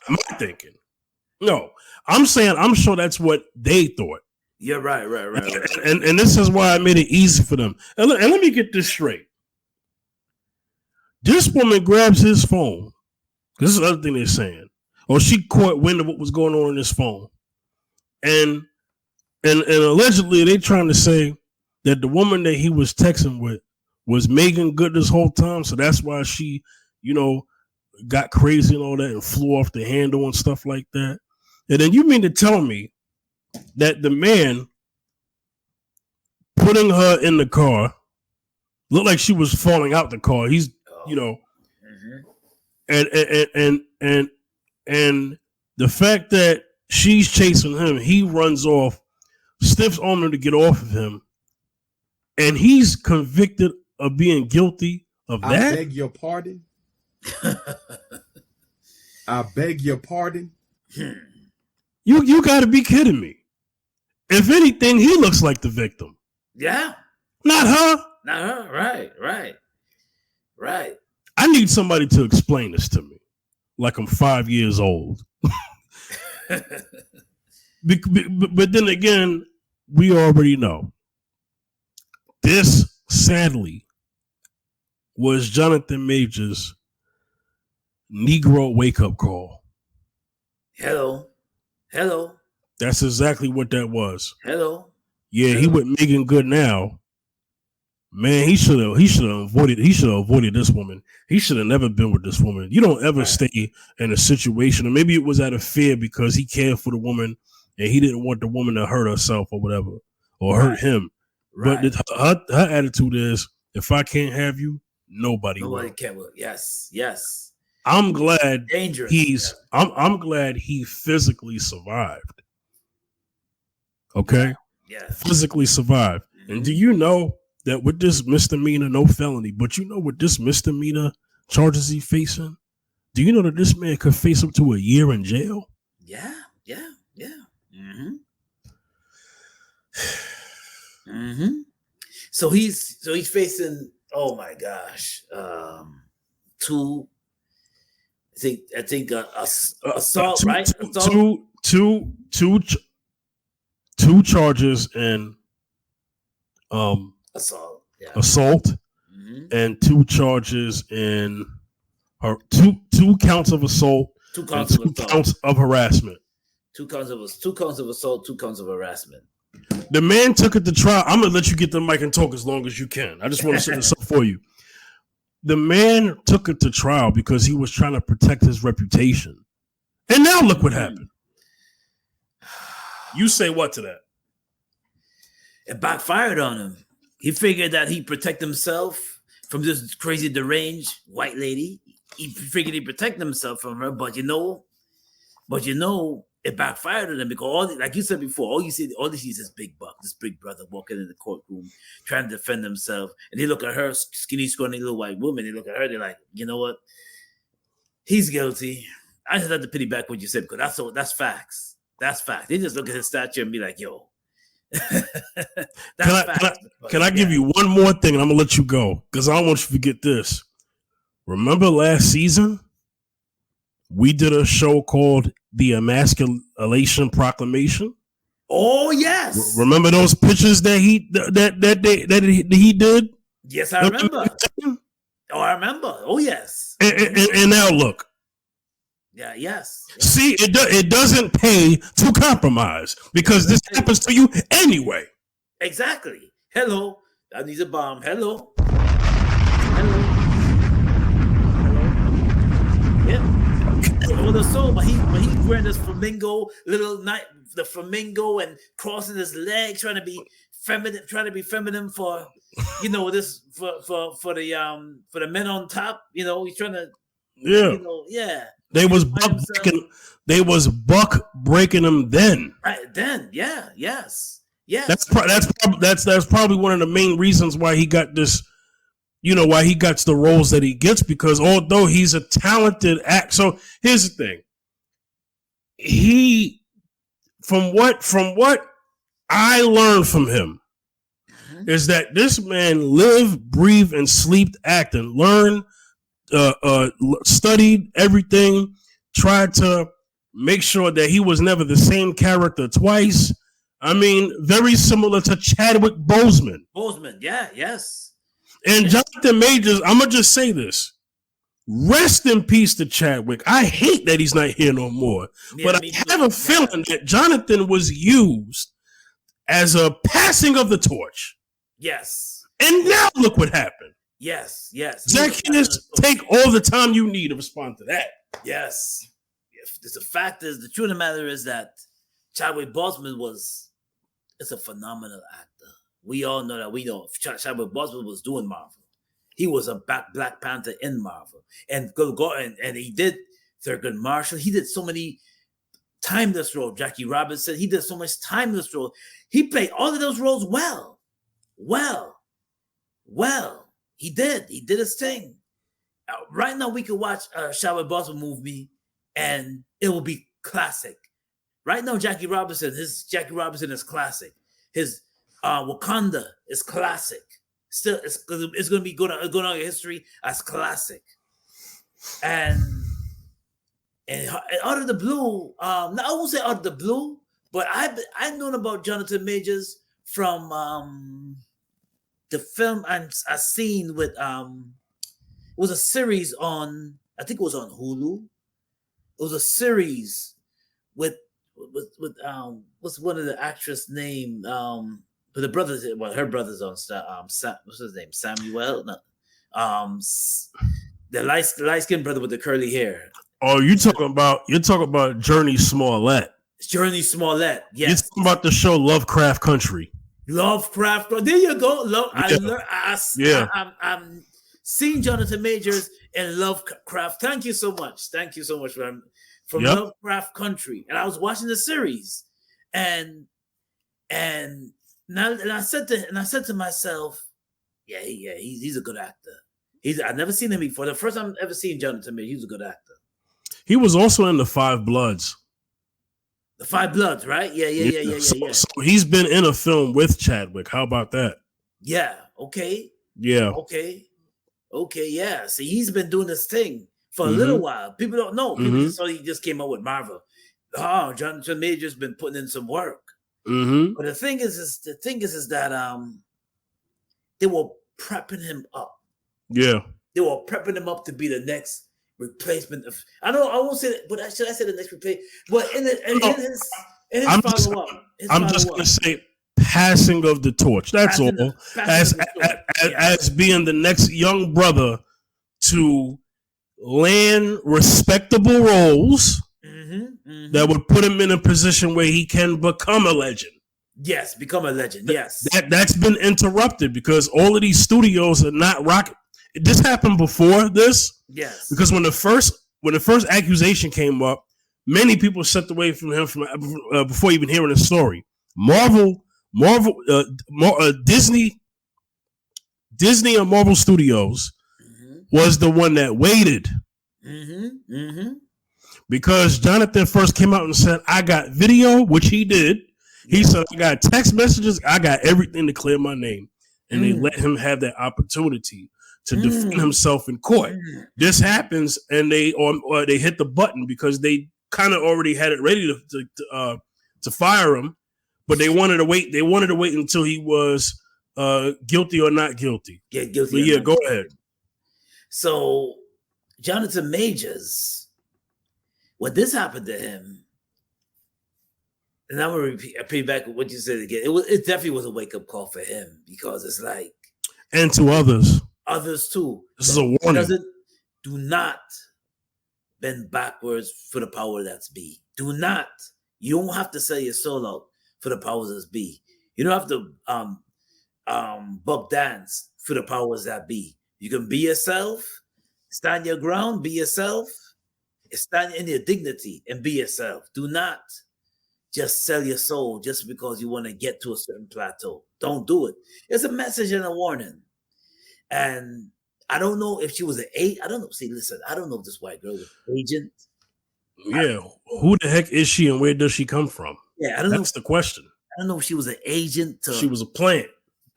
Am I thinking? No, I'm saying I'm sure that's what they thought. Yeah, right. And this is why I made it easy for them. And let me get this straight. This woman grabs his phone. This is the other thing they're saying. Or she caught wind of what was going on his phone. And allegedly they trying to say that the woman that he was texting with was Megan Good this whole time. So that's why she, you know, got crazy and all that and flew off the handle and stuff like that. And then you mean to tell me that the man putting her in the car looked like she was falling out the car. He's, you know, and the fact that she's chasing him, he runs off, stiffs on her to get off of him, and he's convicted of being guilty of that. I beg your pardon. I beg your pardon. You got to be kidding me. If anything, he looks like the victim. Yeah. Not her. Right. I need somebody to explain this to me like I'm 5 years old. But then again, we already know. This, sadly, was Jonathan Majors' Negro wake-up call. Hello. That's exactly what that was. Hello. Yeah, he with Megan Good now. Man, he should have avoided this woman. He should have never been with this woman. You don't ever stay in a situation, or maybe it was out of fear because he cared for the woman and he didn't want the woman to hurt herself or whatever, or hurt him. Right. But her attitude is, if I can't have you, nobody will. Can. Yes. I'm glad dangerous. I'm glad he physically survived. Okay? Yeah. Physically survived. Mm-hmm. And do you know that with this misdemeanor, no felony, but you know with this misdemeanor charges he facing? Do you know that this man could face up to a year in jail? Yeah. So he's facing, oh my gosh, two. I think assault, right? Two charges in assault, and 2 charges in two counts of assault, 2 counts of harassment. 2 counts of assault, 2 counts of harassment. The man took it to trial. I'm gonna let you get the mic and talk as long as you can. I just want to set this up for you. The man took it to trial because he was trying to protect his reputation. And now look what happened. You say what to that? It backfired on him. He figured that he'd protect himself from this crazy deranged white lady. He figured he'd protect himself from her, but it backfired on him because like you said before, all you see is this big buck, this big brother walking in the courtroom trying to defend himself. And they look at her, skinny, scrawny little white woman. They look at her, they're like, you know what? He's guilty. I just have to pity back what you said because that's facts. That's fact. They just look at his stature and be like, yo. Can I give you one more thing and I'm gonna let you go because I don't want you to forget this. Remember last season we did a show called The Emasculation Proclamation? Oh yes. Remember those pictures that he did? Yes, I remember. Oh, I remember. Oh yes. And now look. Yeah, yes. See, it doesn't pay to compromise because this happens to you anyway. Exactly. Hello. That needs a bomb. Hello. Yeah. Well, the soul, but he's wearing this flamingo the flamingo and crossing his legs, trying to be feminine for, this for the men on top. He's trying to. Yeah. They was buck breaking them then. Right then, yeah, yes. That's probably one of the main reasons why he got this. Why he gets the roles that he gets because although he's a talented actor, so here's the thing. From what I learned from him, is that this man lived, breathed, and slept acting. Learned. Studied everything, tried to make sure that he was never the same character twice. I mean, very similar to Chadwick Boseman. Yeah, yes. And Jonathan Majors, I'm going to just say this. Rest in peace to Chadwick. I hate that he's not here no more. But I have a feeling that Jonathan was used as a passing of the torch. Yes. And now look what happened. Yes. Zacchaeus, take all the time you need to respond to that. Yes. The truth of the matter is that Chadwick Boseman is a phenomenal actor. We all know that. Chadwick Boseman was doing Marvel. He was a Black Panther in Marvel. And he did Thurgood Marshall. He did so many timeless roles. Jackie Robinson. He did so much timeless roles. He played all of those roles well. He did his thing. Right now, we could watch a Chadwick Boseman movie, and it will be classic. Right now, Jackie Robinson is classic. His Wakanda is classic. Still, it's going to be going on in history as classic. And out of the blue, I won't say out of the blue, but I've known about Jonathan Majors from. The film I seen with it was a series on, I think it was on Hulu. It was a series with what's one of the actress name but the brothers, her brothers on what's his name, Samuel, no, the light skinned brother with the curly hair. Oh, you're talking about Journey Smollett. Journey Smollett, yes. You're talking about the show Lovecraft Country. Lovecraft. There you go. I'm seeing Jonathan Majors in Lovecraft. Thank you so much from Lovecraft Country. And I was watching the series, and I said to myself, he's a good actor. I've never seen him before. The first time I've ever seen Jonathan Majors, he's a good actor. He was also in The Five Bloods. The Five Bloods, right? Yeah. So he's been in a film with Chadwick. How about that? Yeah. Okay. Yeah. Okay. Yeah. See, he's been doing this thing for a little while. People don't know. People just thought he just came out with Marvel. Oh, Jonathan Major's been putting in some work. But the thing is that they were prepping him up. Yeah. They were prepping him up to be the next replacement of. I won't say that, but should I say the next replacement? But in his follow-up. I'm just gonna say passing of the torch. That's all. As being the next young brother to land respectable roles that would put him in a position where he can become a legend. Yes, become a legend. Yes. That's been interrupted because all of these studios are not rocking. This happened before this. Yes. Because when the first accusation came up, many people stepped away from him before even hearing the story. Disney and Marvel Studios was the one that waited. Because Jonathan first came out and said, I got video, which he did. He said, I got text messages. I got everything to clear my name. And they let him have that opportunity to defend himself in court. This happens and they hit the button because they kind of already had it ready to fire him, but they wanted to wait. They wanted to wait until he was guilty or not guilty. Yeah, guilty. But yeah, go ahead. So Jonathan Majors, when this happened to him, and I'm gonna repeat back what you said again. It definitely was a wake up call for him because it's like, and to others too. This is a warning. Do not bend backwards for the power that's be. Do not. You don't have to sell your soul out for the powers that be. You don't have to buck dance for the powers that be. You can be yourself, stand your ground, be yourself, stand in your dignity and be yourself. Do not just sell your soul just because you want to get to a certain plateau. Don't do it. It's a message and a warning. And I don't know if she was an agent. I don't know. See, listen, I don't know if this white girl was an agent. Yeah. Who the heck is she and where does she come from? Yeah, I don't know. That's the question. I don't know if she was an agent. She was a plant.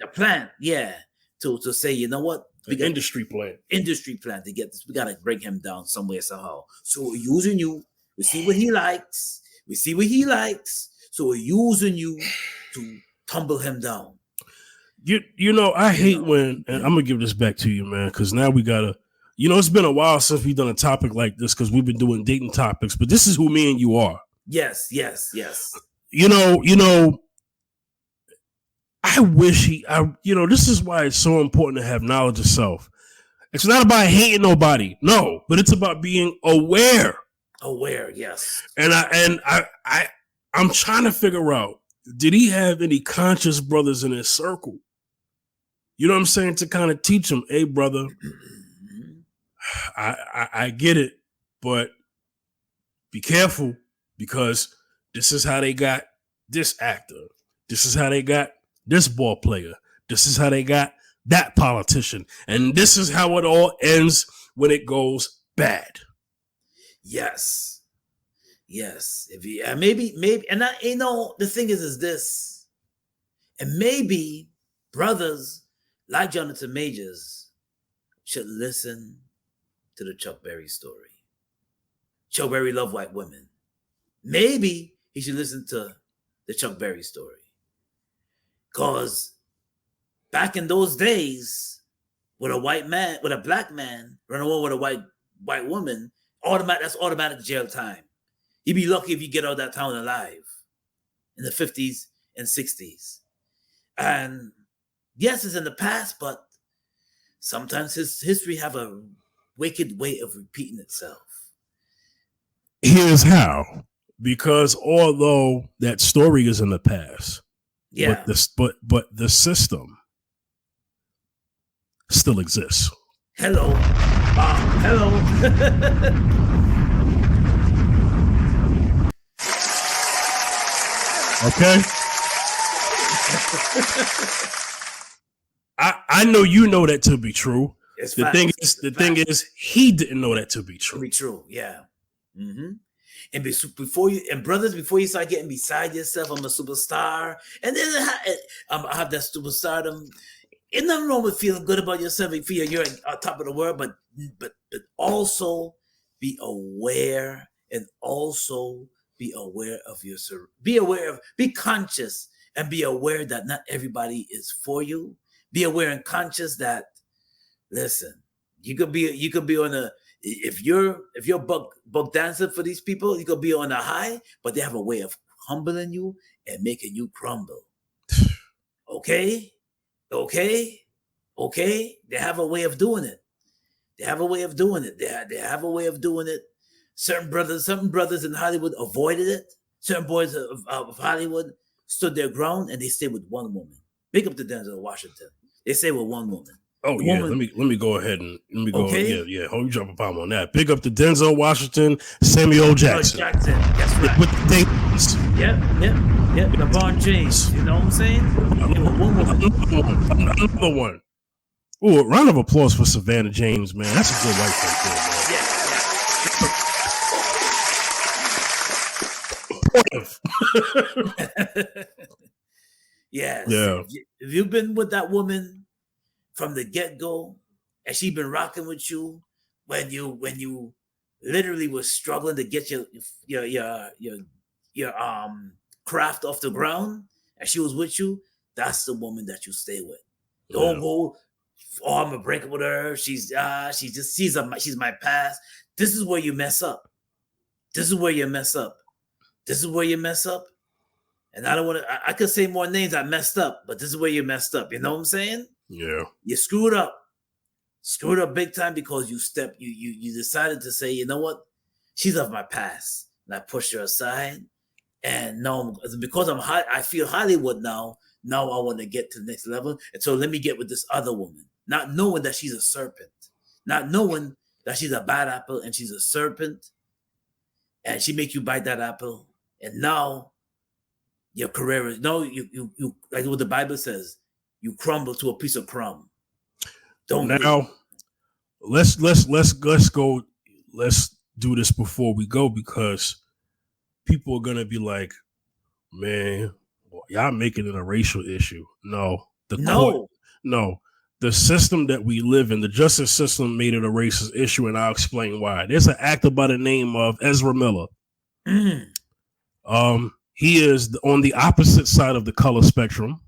A plant, yeah. To say, you know what? We got industry plan to get this. We got to bring him down somewhere, somehow. So we're using you. We see what he likes. So we're using you to tumble him down. You know, I hate when, and I'm gonna give this back to you, man, because now we gotta. It's been a while since we've done a topic like this because we've been doing dating topics, but this is who me and you are. Yes. You know. I wish this is why it's so important to have knowledge of self. It's not about hating nobody, no, but it's about being aware. Aware, yes. And I'm trying to figure out, did he have any conscious brothers in his circle? You know what I'm saying? To kind of teach him, hey, brother, I get it, but be careful because this is how they got this actor. This is how they got this ball player. This is how they got that politician. And this is how it all ends when it goes bad. Yes. If you, maybe, and the thing is this, and maybe brothers like Jonathan Majors should listen to the Chuck Berry story. Chuck Berry loved white women. Maybe he should listen to the Chuck Berry story. Because back in those days, with a black man running away with a white woman, that's automatic jail time. You'd be lucky if you get out of that town alive in the 50s and 60s. And yes, it's in the past, but sometimes his history have a wicked way of repeating itself. Here's how. Because although that story is in the past, yeah, but the system still exists. Hello. Okay. I know you know that to be true. The thing is, he didn't know that to be true. To be true, yeah. Mm-hmm. And before you start getting beside yourself, I'm a superstar, and then I have that superstardom. Ain't nothing wrong with feeling good about yourself. You feel you're on top of the world, but also be aware, and also be aware of be conscious, and be aware that not everybody is for you. Be aware and conscious that, listen, you could be on a. If you're buck dancing for these people, you could be on a high, but they have a way of humbling you and making you crumble. Okay. They have a way of doing it. They have a way of doing it. They have a way of doing it. Certain brothers in Hollywood avoided it. Certain boys of Hollywood stood their ground and they stayed with one woman. Big up to Denzel Washington. They stay with one woman. Oh The yeah, woman- let me go ahead and let me go. Okay. Yeah. Hold you drop a bomb on that. Big up to Denzel Washington, Samuel Jackson. Jackson. That's right. With the dates. Yep. LeBron James. You know what I'm saying? Yeah, with one woman. Another one. Oh, a round of applause for Savannah James, man. That's a good wife right there, man. Yes. Yeah. If you've been with that woman from the get-go and she been rocking with you when you literally was struggling to get your craft off the ground and she was with you, that's the woman that you stay with. Don't go, oh, I'm gonna break up with her. She's my past. This is where you mess up. This is where you mess up. And I don't want to. I could say more names I messed up, but this is where you messed up. You know what I'm saying? Yeah. You screwed up big time because you decided to say, you know what, she's of my past, and I pushed her aside. And now, because I feel Hollywood now. Now I want to get to the next level, and so let me get with this other woman, not knowing that she's a serpent, not knowing that she's a bad apple and she's a serpent, and she make you bite that apple, and now your career is you like what the Bible says, you crumble to a piece of crumb. Don't now. Let's go. Let's do this before we go because people are gonna be like, man, y'all making it a racial issue. No, the system that we live in, the justice system, made it a racist issue, and I'll explain why. There's an actor by the name of Ezra Miller. He is on the opposite side of the color spectrum.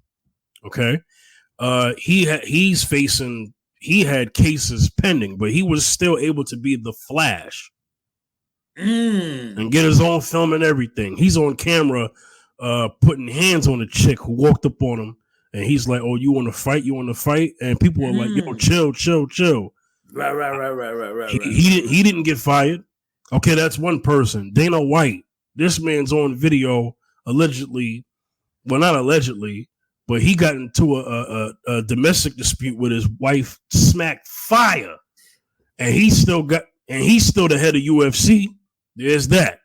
Okay, he had cases pending, but he was still able to be the Flash and get his own film and everything. He's on camera putting hands on a chick who walked up on him, and he's like, "Oh, you want to fight? And people are like, "Yo, chill." Right. He didn't get fired. Okay, that's one person. Dana White. This man's on video allegedly, well, not allegedly, but he got into a domestic dispute with his wife, smacked fire, and he's still the head of UFC. There's that.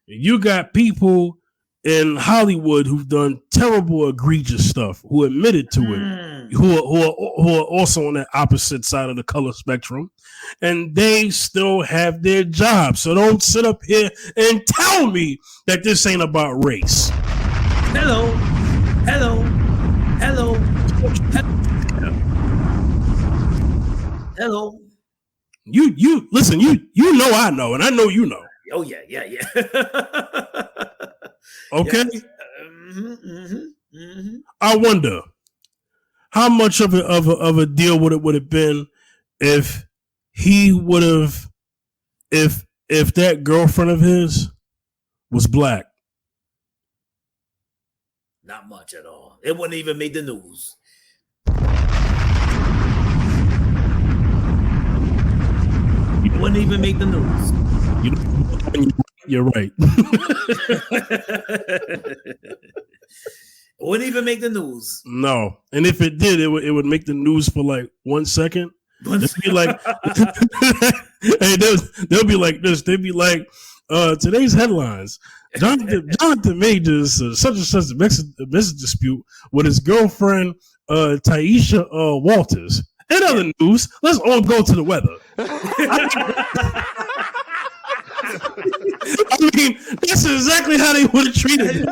You got people in Hollywood who've done terrible, egregious stuff, who admitted to it, who are also on that opposite side of the color spectrum, and they still have their job. So don't sit up here and tell me that this ain't about race. Hello. You listen. You know I know, and I know you know. Oh yeah. Okay. Yes. I wonder how much of a deal would have been if he would have if that girlfriend of his was black. Not much at all. It wouldn't even make the news. It wouldn't even make the news. You're right. It wouldn't even make the news. No, and if it did, it would make the news for like 1 second. It'd be like, hey, they'll be like this. They'd be like, today's headlines: Jonathan Majors such and such a message dispute with his girlfriend Taisha Walters. In other news, let's all go to the weather. I mean, that's exactly how they would have treated it.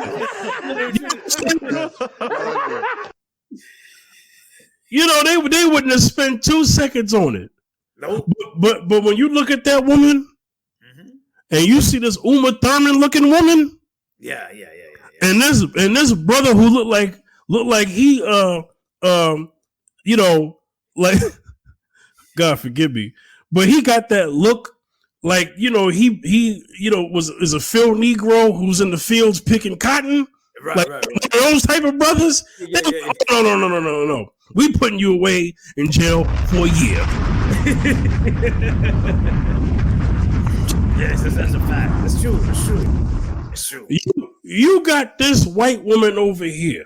You know, they wouldn't have spent 2 seconds on it. Nope. But when you look at that woman, and you see this Uma Thurman looking woman, yeah. and this brother who looked like he you know, like, God forgive me, but he got that look. Like, you know, he is a field Negro who's in the fields picking cotton. Right. Those type of brothers. Yeah. No. We putting you away in jail for a year. Yes, that's a fact. That's true. It's true. It's true. You got this white woman over here,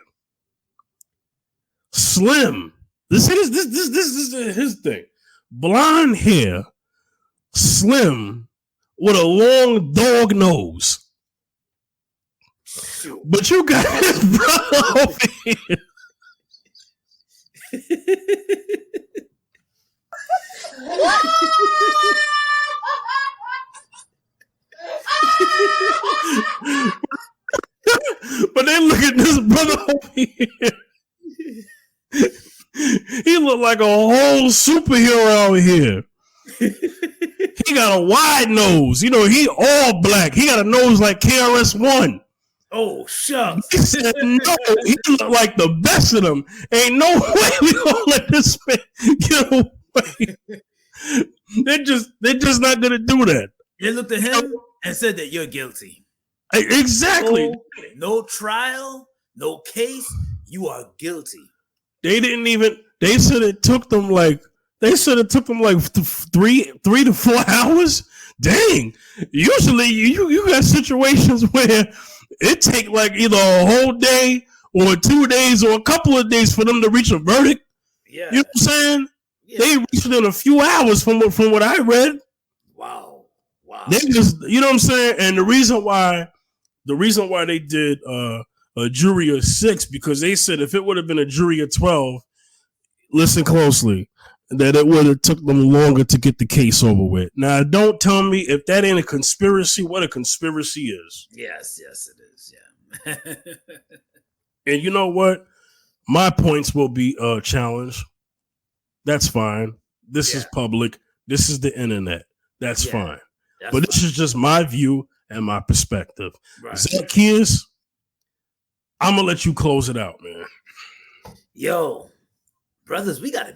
slim. This is his thing. Blonde hair, slim, with a long dog nose. Shoot. But you got this brother over here. But they look at this brother over here. He look like a whole superhero out here. He got a wide nose. You know, he all black. He got a nose like KRS-One. Oh, shucks. He said, no, he look like the best of them. Ain't no way we gonna let this man get away. They're just not gonna do that. They looked at him and said that you're guilty. Exactly. No trial, no case. You are guilty. They didn't even. They said it took them like. They said it took them like 3 to 4 hours. Dang. Usually you got situations where it take like either a whole day or 2 days or a couple of days for them to reach a verdict. Yeah. You know what I'm saying? Yeah. They reached it in a few hours from what I read. Wow. They just, you know what I'm saying? And the reason why they did a jury of 6, because they said if it would have been a jury of 12, listen closely, that it would have took them longer to get the case over with. Now, don't tell me if that ain't a conspiracy, what a conspiracy is. Yes, it is. Yeah. And you know what? My points will be challenged. That's fine. This is public. This is the internet. That's fine. But this is just my view and my perspective. Right. Zacchaeus, I'm gonna let you close it out, man. Yo, brothers, we gotta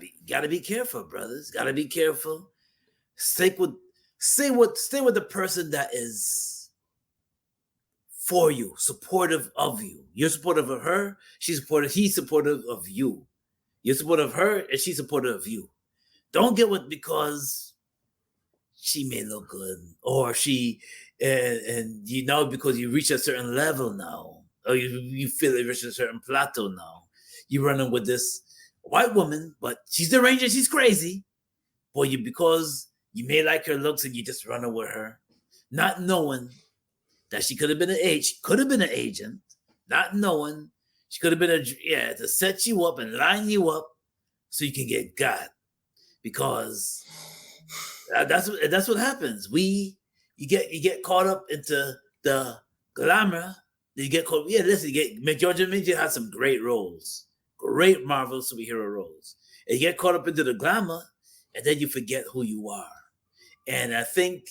be careful, brothers. Gotta be careful. Stay with the person that is for you, supportive of you. You're supportive of her, he's supportive of you. You're supportive of her, and she's supportive of you. Don't get with because she may look good, or she and you know because you reach a certain level now, or you feel you reach a certain plateau now. You're running with this white woman, but she's deranged and she's crazy. Boy, because you may like her looks and you just running with her, not knowing that she could have been an agent, not knowing she could have been to set you up and line you up so you can get got. Because that's what happens. You get caught up into the glamour. You get caught. Yeah, listen. Georgia Minji has some great roles, great Marvel superhero roles. And you get caught up into the glamour, and then you forget who you are. And I think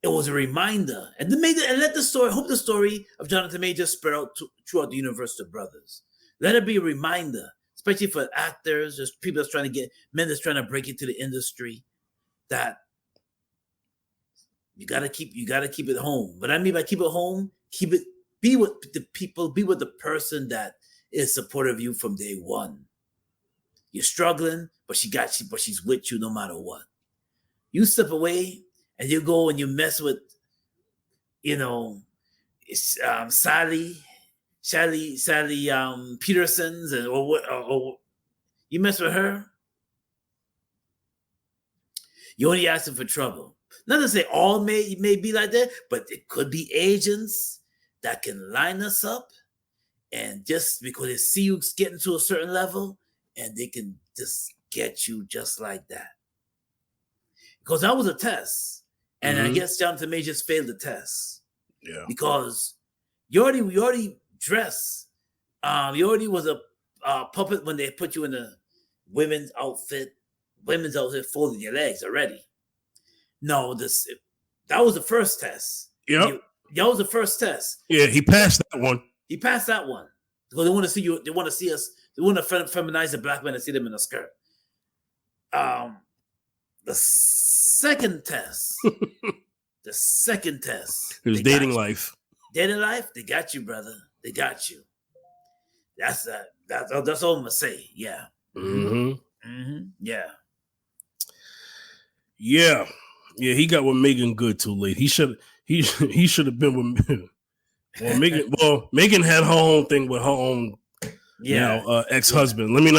it was a reminder, and let the story. Hope the story of Jonathan Major spread out throughout the universe to brothers. Let it be a reminder, especially for actors, there's people that's men that's trying to break into the industry, that you gotta keep it home. But I mean by keep it home, be with the people, be with the person that is supportive of you from day one. You're struggling, but she's with you no matter what. You step away and you go and you mess with, Sally Petersons or you mess with her, you only asking for trouble. Not to say all may be like that, but it could be agents that can line us up, and just because they see you getting to a certain level, and they can just get you just like that. Because that was a test, and I guess Jonathan Majors failed the test. Yeah, because you already dressed. You already was a puppet when they put you in a women's outfit folding your legs already. No, that was the first test. Yep. That was the first test. Yeah, he passed that one. He passed that one. Because they want to see you, they want to see us, they want to feminize the black men and see them in a skirt. The second test. It was dating life. Dating life, they got you, brother. They got you. That's all I'm gonna say. Yeah. Mm-hmm. Mm-hmm. Yeah. Yeah, he got with Megan Good too late. He should have been with. Megan had her own thing with her own ex-husband. Yeah. Let me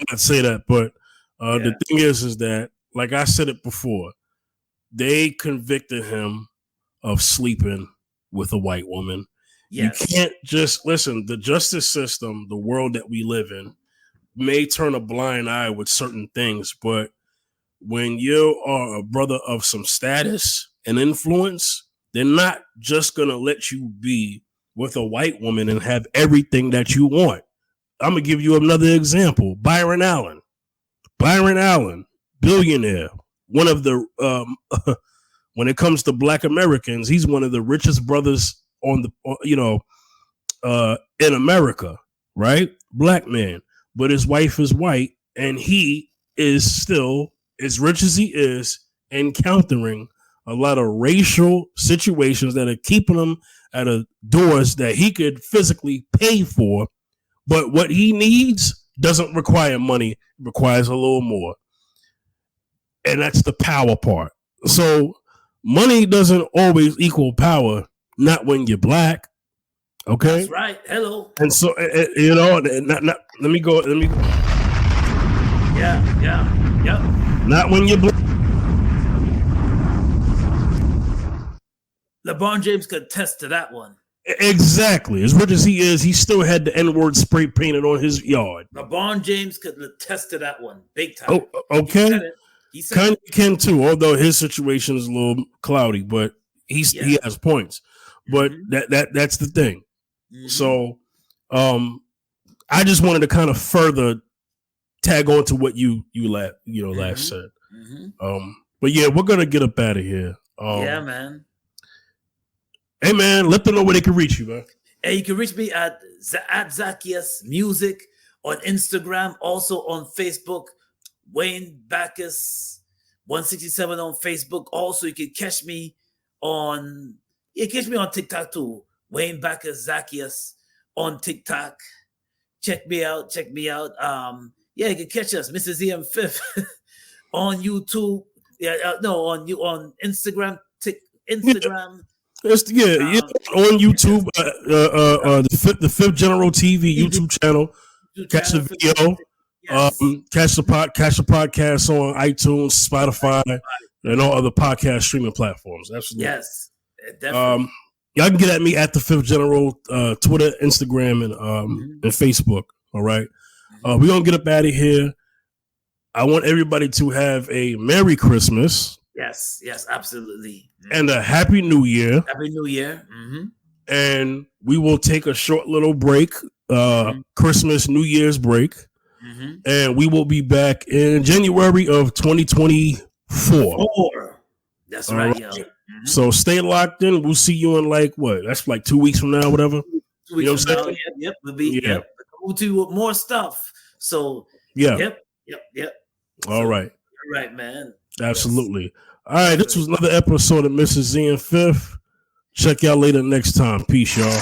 not say that, but the thing is that, like I said it before, they convicted him of sleeping with a white woman. Yes. You can't just listen. The justice system, the world that we live in, may turn a blind eye with certain things, but when you are a brother of some status and influence, they're not just gonna let you be with a white woman and have everything that you want. I'm gonna give you another example. Byron Allen, billionaire, one of the when it comes to Black Americans, he's one of the richest brothers on the in America, right? Black man, but his wife is white, and he is still as rich as he is, encountering a lot of racial situations that are keeping him at doors that he could physically pay for, but what he needs doesn't require money, it requires a little more. And that's the power part. So money doesn't always equal power, not when you're Black. Okay? That's right. Hello. And so, let me go. Yeah. Not when you're Black. LeBron James could attest to that one. Exactly. As rich as he is, he still had the N-word spray painted on his yard. LeBron James could attest to that one. Big time. Oh, okay. He said Kanye can too, although his situation is a little cloudy, but he has points. But that's the thing. Mm-hmm. So I just wanted to kind of further tag on to what you last said. Mm-hmm. But yeah, we're gonna get up out of here. Yeah, man. Hey man, let them know where they can reach you, man. Hey, you can reach me at Zacchaeus Music on Instagram, also on Facebook, Wayne Bacchus 167 on Facebook. Also, you can catch me on TikTok too. Wayne Bacchus Zacchaeus on TikTok. Check me out. You can catch us, Mrs. EM5, on YouTube. On Instagram. Instagram. On YouTube, the Fifth General TV YouTube channel. Catch the video. Yes. Catch the podcast on iTunes, Spotify, and all other podcast streaming platforms. Absolutely. Yes, definitely. Y'all can get at me at the Fifth General, Twitter, Instagram, and Facebook. All right. We're gonna get up out of here. I want everybody to have a Merry Christmas. Yes, absolutely. And a Happy New Year. Happy New Year. Mm-hmm. And we will take a short little break, Christmas, New Year's break. Mm-hmm. And we will be back in January of 2024. That's right, yo. Mm-hmm. So stay locked in. We'll see you in that's like 2 weeks from now, whatever. 2 weeks from now. Yep. We'll be We'll do more stuff. So Yep. All right. All right, man. Absolutely. Yes. All right, this was another episode of Mrs. Z and Fifth. Check y'all later next time. Peace, y'all.